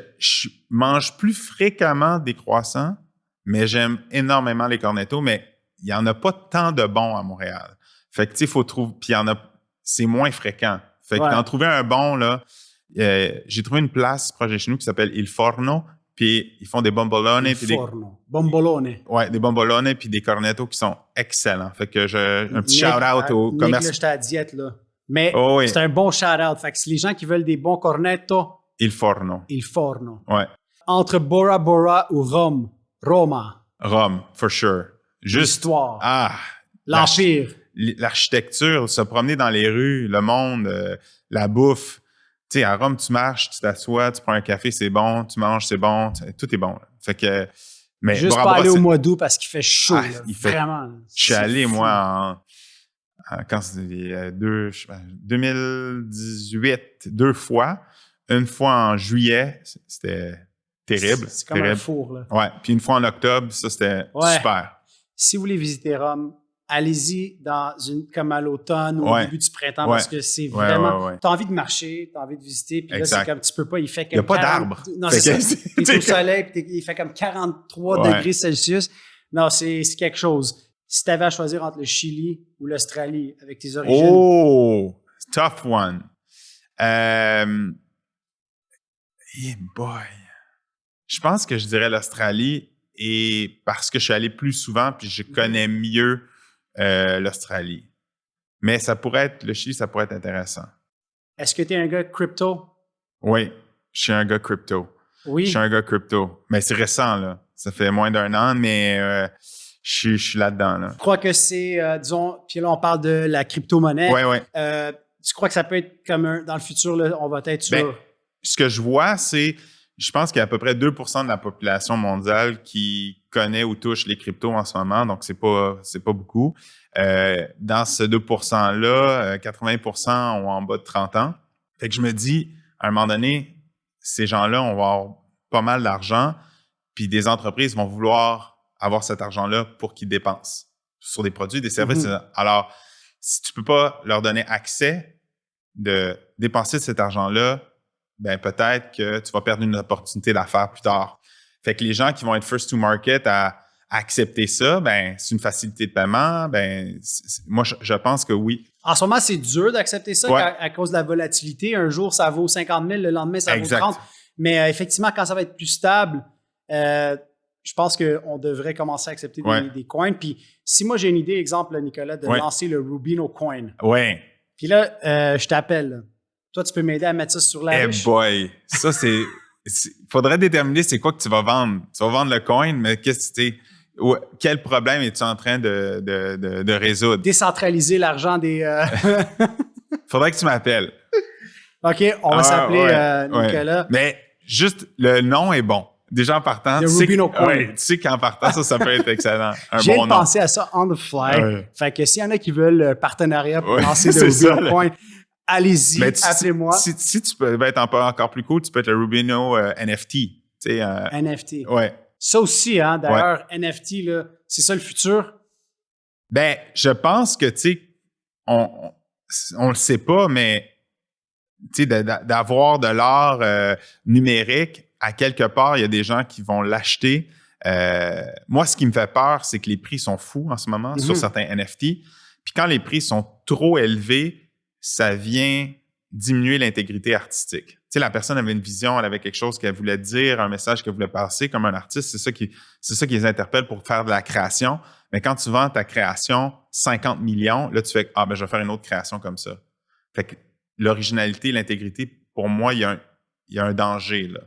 mange plus fréquemment des croissants, mais j'aime énormément les cornettos, mais il n'y en a pas tant de bons à Montréal. Fait que, tu sais, il faut trouver... Puis c'est moins fréquent. Fait que d'en trouver un bon, là... j'ai trouvé une place proche de chez nous qui s'appelle Il Forno, puis ils font des bombolone. Bombolone. Ouais, des bombolone puis des cornettos qui sont excellents. Fait que un petit shout-out au commerce. Là, j'étais à diète, là. Mais c'est un bon shout-out. Fait que c'est les gens qui veulent des bons cornettos. Il Forno. Ouais. Entre Bora Bora ou Roma. Rome, for sure. Juste. L'histoire. L'Empire. L'architecture, se promener dans les rues, le monde, la bouffe. Tu sais, à Rome, tu marches, tu t'assois, tu prends un café, c'est bon, tu manges, c'est bon, tout est bon. Là. Fait que, mais juste pas aller au mois d'août parce qu'il fait chaud. Vraiment. Je suis allé, moi, quand c'était 2018, 2 fois. Une fois en juillet, c'était terrible. C'est comme un four, là. Ouais. Puis une fois en octobre, ça, c'était super. Si vous voulez visiter Rome, allez-y comme à l'automne ou au début du printemps parce que c'est vraiment... T'as envie de marcher, t'as envie de visiter, puis là, c'est comme tu peux pas, il fait comme... Il n'y a pas d'arbres. Non, c'est ça. T'es au soleil, puis il fait comme 43 degrés Celsius. Non, c'est quelque chose. Si t'avais à choisir entre le Chili ou l'Australie avec tes origines... Oh! Tough one. Boy! Je pense que je dirais l'Australie et parce que je suis allé plus souvent puis je connais mieux l'Australie. Mais ça pourrait être, le Chili, ça pourrait être intéressant. Est-ce que tu es un gars crypto? Oui, je suis un gars crypto. Oui? Je suis un gars crypto. Mais c'est récent, là. Ça fait moins d'1 an, mais je suis là-dedans, là. Je crois que c'est, disons, puis là, on parle de la crypto-monnaie. Oui. Tu crois que ça peut être comme dans le futur, là, on va être sur... Ce que je vois, c'est... Je pense qu'il y a à peu près 2 % de la population mondiale qui connaît ou touche les cryptos en ce moment, donc c'est pas beaucoup. Dans ce 2 %-là, 80 % ont en bas de 30 ans. Fait que je me dis, à un moment donné, ces gens-là, on va avoir pas mal d'argent, puis des entreprises vont vouloir avoir cet argent-là pour qu'ils dépensent sur des produits, des services. Alors, si tu peux pas leur donner accès de dépenser cet argent-là, ben peut-être que tu vas perdre une opportunité d'affaires plus tard. Fait que les gens qui vont être first to market à accepter ça, ben c'est une facilité de paiement. Ben moi, je pense que oui. En ce moment, c'est dur d'accepter ça à cause de la volatilité. Un jour, ça vaut 50 000, le lendemain, ça vaut 30. Mais effectivement, quand ça va être plus stable, je pense qu'on devrait commencer à accepter Ouais. des coins. Puis si moi j'ai une idée, exemple, Nicolas, de Ouais. lancer le Rubino Coin. Ouais. Puis là, je t'appelle. Là. Toi, tu peux m'aider à mettre ça sur la Eh ruche? boy, ça faudrait déterminer c'est quoi que tu vas vendre. Tu vas vendre le coin, mais quel problème es-tu en train de résoudre? Décentraliser l'argent des... Faudrait que tu m'appelles. OK, on va s'appeler Nicolas. Ouais. Mais juste, le nom est bon. Déjà en partant, The tu sais, Rubino Coin. tu sais qu'en partant, ça peut être excellent. Un J'ai bon nom. pensé à ça on the fly. Ouais. Fait que s'il y en a qui veulent un partenariat pour Ouais, lancer c'est le ça, Rubino là. Coin, allez-y, Mais appelez-moi. Si tu peux être encore plus cool, tu peux être le Rubino NFT. Tu sais, NFT. ouais. Ça aussi, hein, d'ailleurs, NFT, là, c'est ça le futur? Ben, je pense que, tu sais, on le sait pas, mais, tu sais, d'avoir de l'art numérique, à quelque part, il y a des gens qui vont l'acheter. Moi, ce qui me fait peur, c'est que les prix sont fous en ce moment sur certains NFT. Puis quand les prix sont trop élevés, ça vient diminuer l'intégrité artistique. Tu sais, la personne avait une vision, elle avait quelque chose qu'elle voulait dire, un message qu'elle voulait passer comme un artiste. C'est ça qui les interpelle pour faire de la création. Mais quand tu vends ta création 50 millions, là, tu fais « Ah, ben je vais faire une autre création comme ça ». Fait que l'originalité, l'intégrité, pour moi, il y a un danger, là.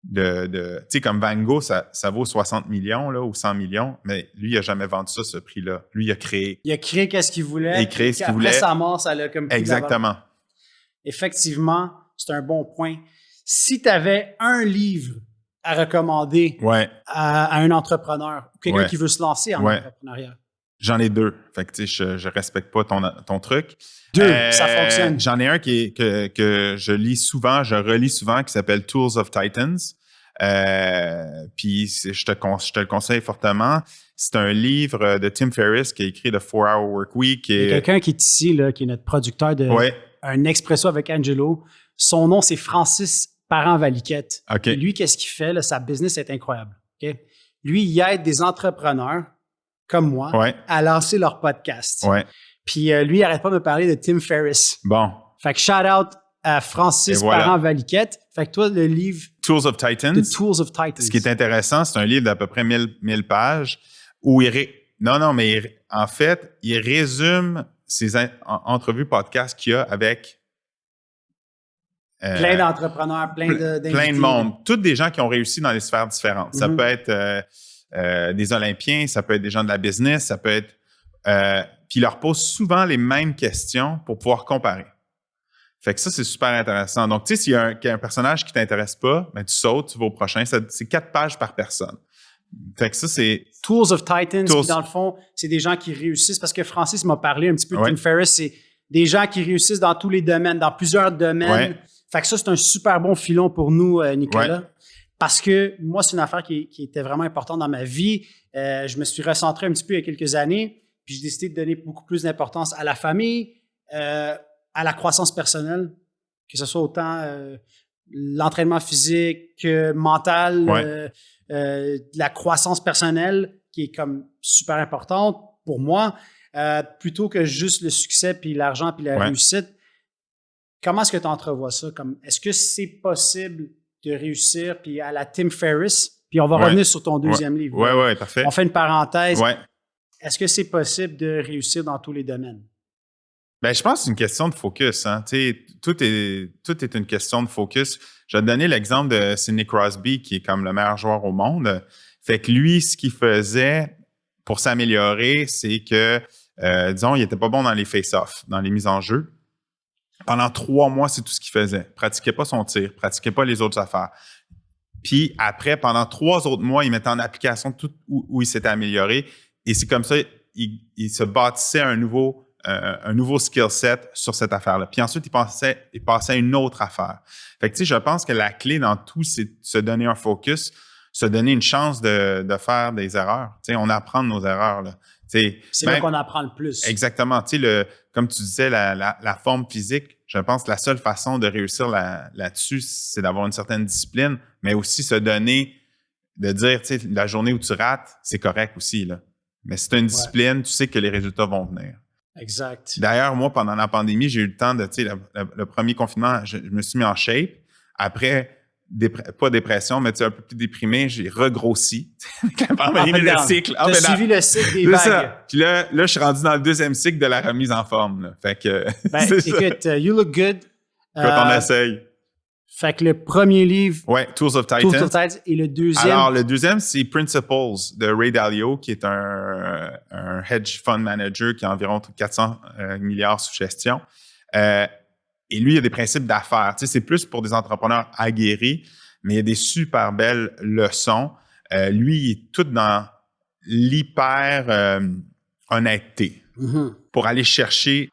Tu sais, comme Van Gogh, ça vaut 60 millions, là, ou 100 millions, mais lui, il n'a jamais vendu ça, ce prix-là. Lui, il a créé. Il a créé qu'est-ce qu'il voulait. Il a créé ce qu'il voulait. Après sa mort, ça l'a comme pris Exactement. Effectivement, c'est un bon point. Si tu avais un livre à recommander Ouais. à un entrepreneur, quelqu'un qui veut se lancer en entrepreneuriat. J'en ai deux. Fait que, tu sais, je respecte pas ton truc. Deux, ça fonctionne. J'en ai un que je lis souvent, je relis souvent, qui s'appelle Tools of Titans. Puis je te le conseille fortement. C'est un livre de Tim Ferriss qui a écrit The 4-Hour Workweek. Il y a quelqu'un qui est ici, là, qui est notre producteur de un Expresso avec Angelo. Son nom, c'est Francis Parent-Valiquette. Okay. Et lui, qu'est-ce qu'il fait? Là, sa business est incroyable. Okay? Lui, il aide des entrepreneurs comme moi à lancer leur podcast. Ouais. Puis lui, il n'arrête pas de me parler de Tim Ferriss. Bon. Fait que shout-out à Francis Parent-Valiquette. Fait que toi, le livre... Tools of Titans. The Tools of Titans. Ce qui est intéressant, c'est un livre d'à peu près 1000 pages où en fait, il résume ces entrevues podcasts qu'il y a avec... plein d'entrepreneurs, plein de monde. Toutes des gens qui ont réussi dans des sphères différentes. Ça peut être des Olympiens, ça peut être des gens de la business, ça peut être... puis ils leur posent souvent les mêmes questions pour pouvoir comparer. Fait que ça, c'est super intéressant. Donc, tu sais, s'il y a un personnage qui t'intéresse pas, ben tu sautes, tu vas au prochain. C'est 4 pages par personne. Fait que ça, c'est... Tools of Titans, puis dans le fond, c'est des gens qui réussissent. Parce que Francis m'a parlé un petit peu de Tim Ferriss. C'est des gens qui réussissent dans tous les domaines, dans plusieurs domaines. Fait que ça, c'est un super bon filon pour nous, Nicolas. Parce que moi, c'est une affaire qui était vraiment importante dans ma vie. Je me suis recentré un petit peu il y a quelques années. Puis j'ai décidé de donner beaucoup plus d'importance à la famille, à la croissance personnelle, que ce soit autant l'entraînement physique, mental, la croissance personnelle, qui est comme super importante pour moi, plutôt que juste le succès, puis l'argent, puis la réussite. Comment est-ce que tu entrevois ça? Est-ce que c'est possible de réussir, puis à la Tim Ferriss, puis on va revenir sur ton deuxième livre. Oui, parfait. On fait une parenthèse. Ouais. Est-ce que c'est possible de réussir dans tous les domaines? Ben, je pense que c'est une question de focus. Hein. Tout est une question de focus. Je vais te donner l'exemple de Sidney Crosby, qui est comme le meilleur joueur au monde. Fait que lui, ce qu'il faisait pour s'améliorer, c'est que, disons, il n'était pas bon dans les face-offs, dans les mises en jeu. Pendant 3 mois, c'est tout ce qu'il faisait. Pratiquait pas son tir, pratiquait pas les autres affaires. Puis après, pendant 3 autres mois, il mettait en application tout où il s'était amélioré. Et c'est comme ça, il se bâtissait un nouveau skill set sur cette affaire-là. Puis ensuite, il passait à une autre affaire. Fait que, tu sais, je pense que la clé dans tout, c'est de se donner un focus, se donner une chance de faire des erreurs. Tu sais, on apprend de nos erreurs, là. C'est là qu'on apprend le plus. Exactement. Tu sais, comme tu disais, la forme physique, je pense que la seule façon de réussir là-dessus, c'est d'avoir une certaine discipline, mais aussi se donner, de dire, tu sais, la journée où tu rates, c'est correct aussi, là. Mais si tu as une discipline, tu sais que les résultats vont venir. Exact. D'ailleurs, moi, pendant la pandémie, j'ai eu le temps de, tu sais, le premier confinement, je me suis mis en shape. Après, pas dépression, mais tu sais, un peu plus déprimé, j'ai regrossi. le cycle. T'as suivi le cycle des c'est vagues. Ça. Puis là, je suis rendu dans le 2e cycle de la remise en forme. Là. Fait que, écoute, You Look Good. Quand on essaye. Fait que le premier livre, Tools of Titans. Et le deuxième. Alors, le deuxième, c'est Principles de Ray Dalio, qui est un hedge fund manager qui a environ 400 milliards sous gestion. Et lui, il y a des principes d'affaires. Tu sais, c'est plus pour des entrepreneurs aguerris, mais il y a des super belles leçons. Lui, il est tout dans l'hyper honnêteté pour aller chercher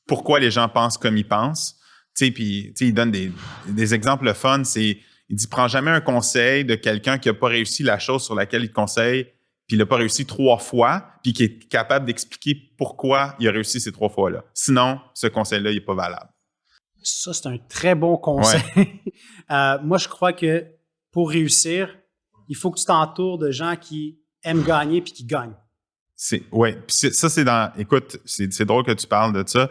pourquoi les gens pensent comme ils pensent. Tu sais, puis il donne des exemples fun. Il dit, prends jamais un conseil de quelqu'un qui n'a pas réussi la chose sur laquelle il te conseille, puis il n'a pas réussi 3 fois, puis qui est capable d'expliquer pourquoi il a réussi ces 3 fois-là. Sinon, ce conseil-là, il n'est pas valable. Ça, c'est un très bon conseil. Ouais. Moi, je crois que pour réussir, il faut que tu t'entoures de gens qui aiment gagner puis qui gagnent. Oui, puis ça, c'est dans... Écoute, c'est drôle que tu parles de ça.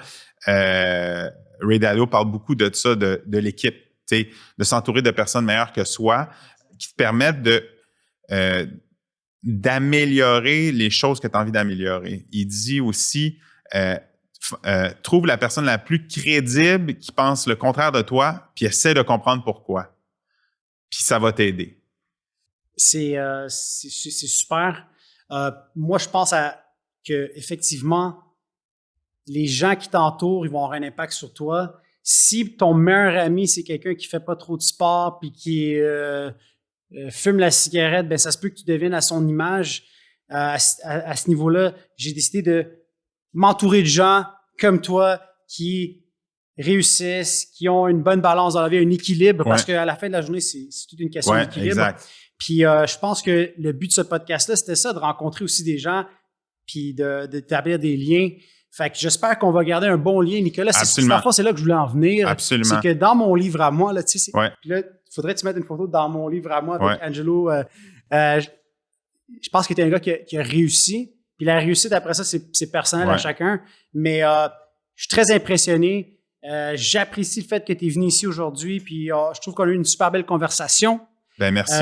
Ray Dalio parle beaucoup de ça, de l'équipe, de s'entourer de personnes meilleures que soi qui te permettent d'améliorer les choses que tu as envie d'améliorer. Il dit aussi, trouve la personne la plus crédible qui pense le contraire de toi, puis essaie de comprendre pourquoi. Puis ça va t'aider. C'est super. Moi, je pense que effectivement, les gens qui t'entourent, ils vont avoir un impact sur toi. Si ton meilleur ami, c'est quelqu'un qui fait pas trop de sport puis qui fume la cigarette, ben ça se peut que tu deviennes à son image. À ce niveau-là, j'ai décidé de m'entourer de gens comme toi qui réussissent, qui ont une bonne balance dans la vie, un équilibre, parce qu'à la fin de la journée, c'est toute une question d'équilibre. Exact. Puis je pense que le but de ce podcast-là, c'était ça, de rencontrer aussi des gens puis d'établir des liens. Fait que j'espère qu'on va garder un bon lien, Nicolas. C'est là que je voulais en venir. Absolument. C'est que dans mon livre à moi, là, tu sais, puis là, il faudrait que tu mettes une photo dans mon livre à moi avec Angelo. Je pense que tu es un gars qui a réussi. Puis la réussite, après ça, c'est personnel à chacun. Mais je suis très impressionné. J'apprécie le fait que tu es venu ici aujourd'hui. Puis je trouve qu'on a eu une super belle conversation. Ben merci.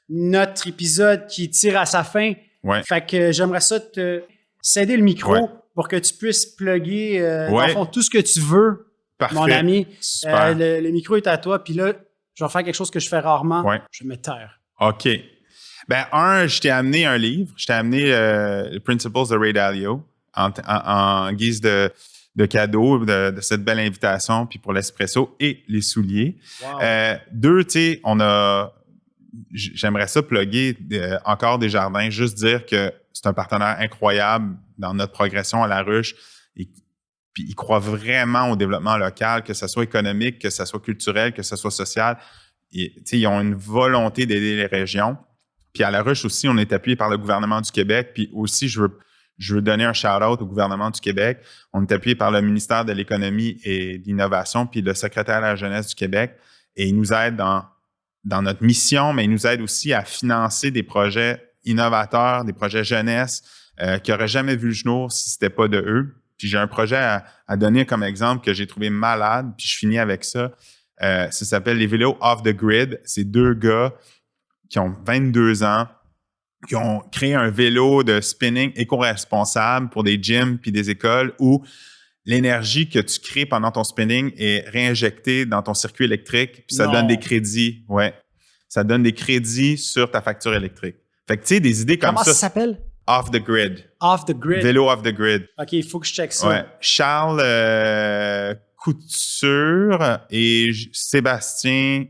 Notre épisode qui tire à sa fin. Fait que j'aimerais ça te céder le micro pour que tu puisses plugger dans le fond, tout ce que tu veux, mon ami. Le micro est à toi. Puis là, je vais faire quelque chose que je fais rarement. Je vais me taire. OK. Ben, je t'ai amené un livre. Je t'ai amené Principles de Ray Dalio en guise de cadeau de cette belle invitation, puis pour l'espresso et les souliers. Wow. 2, tu sais, j'aimerais ça plugger encore Desjardins, juste dire que c'est un partenaire incroyable dans notre progression à La Ruche. Puis ils croient vraiment au développement local, que ce soit économique, que ce soit culturel, que ce soit social. Ils ont une volonté d'aider les régions. Puis à La Ruche aussi, on est appuyé par le gouvernement du Québec. Puis aussi, je veux donner un shout-out au gouvernement du Québec. On est appuyé par le ministère de l'Économie et de l'Innovation, puis le secrétaire à la Jeunesse du Québec. Et ils nous aident dans notre mission, mais ils nous aident aussi à financer des projets innovateurs, des projets jeunesse qui n'auraient jamais vu le jour si c'était pas de eux. Puis j'ai un projet à donner comme exemple que j'ai trouvé malade, puis je finis avec ça. Ça s'appelle les vélos off the grid. C'est 2 gars qui ont 22 ans, qui ont créé un vélo de spinning éco-responsable pour des gyms puis des écoles où l'énergie que tu crées pendant ton spinning est réinjectée dans ton circuit électrique, puis ça donne des crédits. Ça donne des crédits sur ta facture électrique. Fait que tu sais, des idées comme ça. Comment ça s'appelle? Off the grid. Off the grid. Vélo off the grid. OK, il faut que je check ça. Charles Couture et Sébastien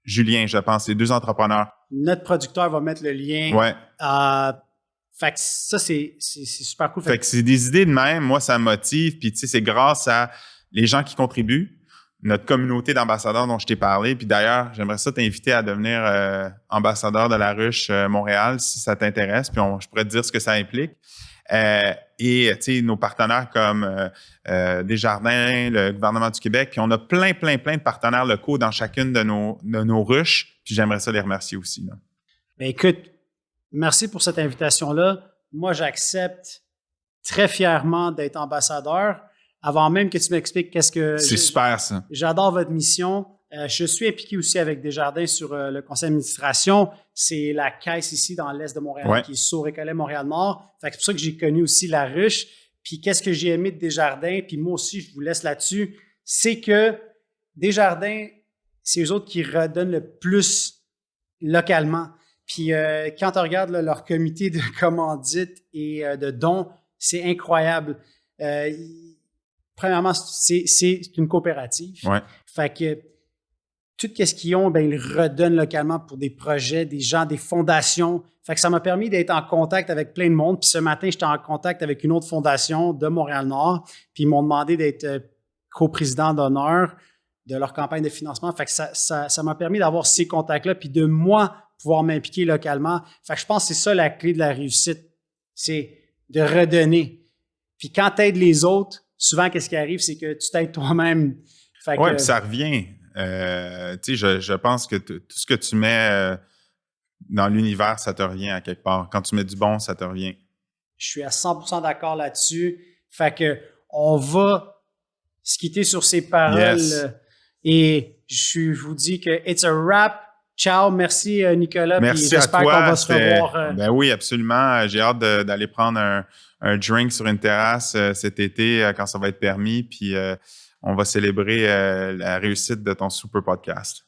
Julien, je pense, c'est 2 entrepreneurs. Notre producteur va mettre le lien. Fait que ça, c'est super cool. Fait que c'est des idées de même. Moi, ça me motive. Puis, tu sais, c'est grâce à les gens qui contribuent, notre communauté d'ambassadeurs dont je t'ai parlé. Puis d'ailleurs, j'aimerais ça t'inviter à devenir ambassadeur de La Ruche Montréal si ça t'intéresse. Puis je pourrais te dire ce que ça implique. Et tu sais, nos partenaires comme Desjardins, le gouvernement du Québec, puis on a plein de partenaires locaux dans chacune de nos ruches, puis j'aimerais ça les remercier aussi. Là. Bien, écoute, merci pour cette invitation-là. Moi, j'accepte très fièrement d'être ambassadeur, avant même que tu m'expliques qu'est-ce que... C'est super, ça. J'adore votre mission. Je suis impliqué aussi avec Desjardins sur le conseil d'administration. C'est la caisse ici dans l'est de Montréal, qui est sur Récollet, Montréal-Nord. Fait que c'est pour ça que j'ai connu aussi la ruche. Puis qu'est-ce que j'ai aimé de Desjardins, puis moi aussi, je vous laisse là-dessus, c'est que Desjardins, c'est eux autres qui redonnent le plus localement. Puis quand on regarde là, leur comité de commandite et de dons, c'est incroyable. Premièrement, c'est une coopérative. Ouais. Fait que tout ce qu'ils ont, ben, ils redonnent localement pour des projets, des gens, des fondations. Fait que ça m'a permis d'être en contact avec plein de monde. Puis ce matin, j'étais en contact avec une autre fondation de Montréal-Nord. Puis ils m'ont demandé d'être coprésident d'honneur de leur campagne de financement. Fait que ça m'a permis d'avoir ces contacts-là, puis de moi pouvoir m'impliquer localement. Fait que je pense que c'est ça la clé de la réussite, c'est de redonner. Puis quand tu aides les autres, souvent, qu'est-ce qui arrive, c'est que tu t'aides toi-même. Oui, puis ça revient. Je pense que tout ce que tu mets dans l'univers, ça te revient à quelque part. Quand tu mets du bon, ça te revient. Je suis à 100% d'accord là-dessus. Fait que on va se quitter sur ces paroles. Yes. Et je vous dis que it's a wrap. Ciao, merci Nicolas. Merci j'espère à toi. Qu'on va se revoir. Ben oui, absolument. J'ai hâte d'aller prendre un drink sur une terrasse cet été quand ça va être permis. Puis on va célébrer la réussite de ton super podcast.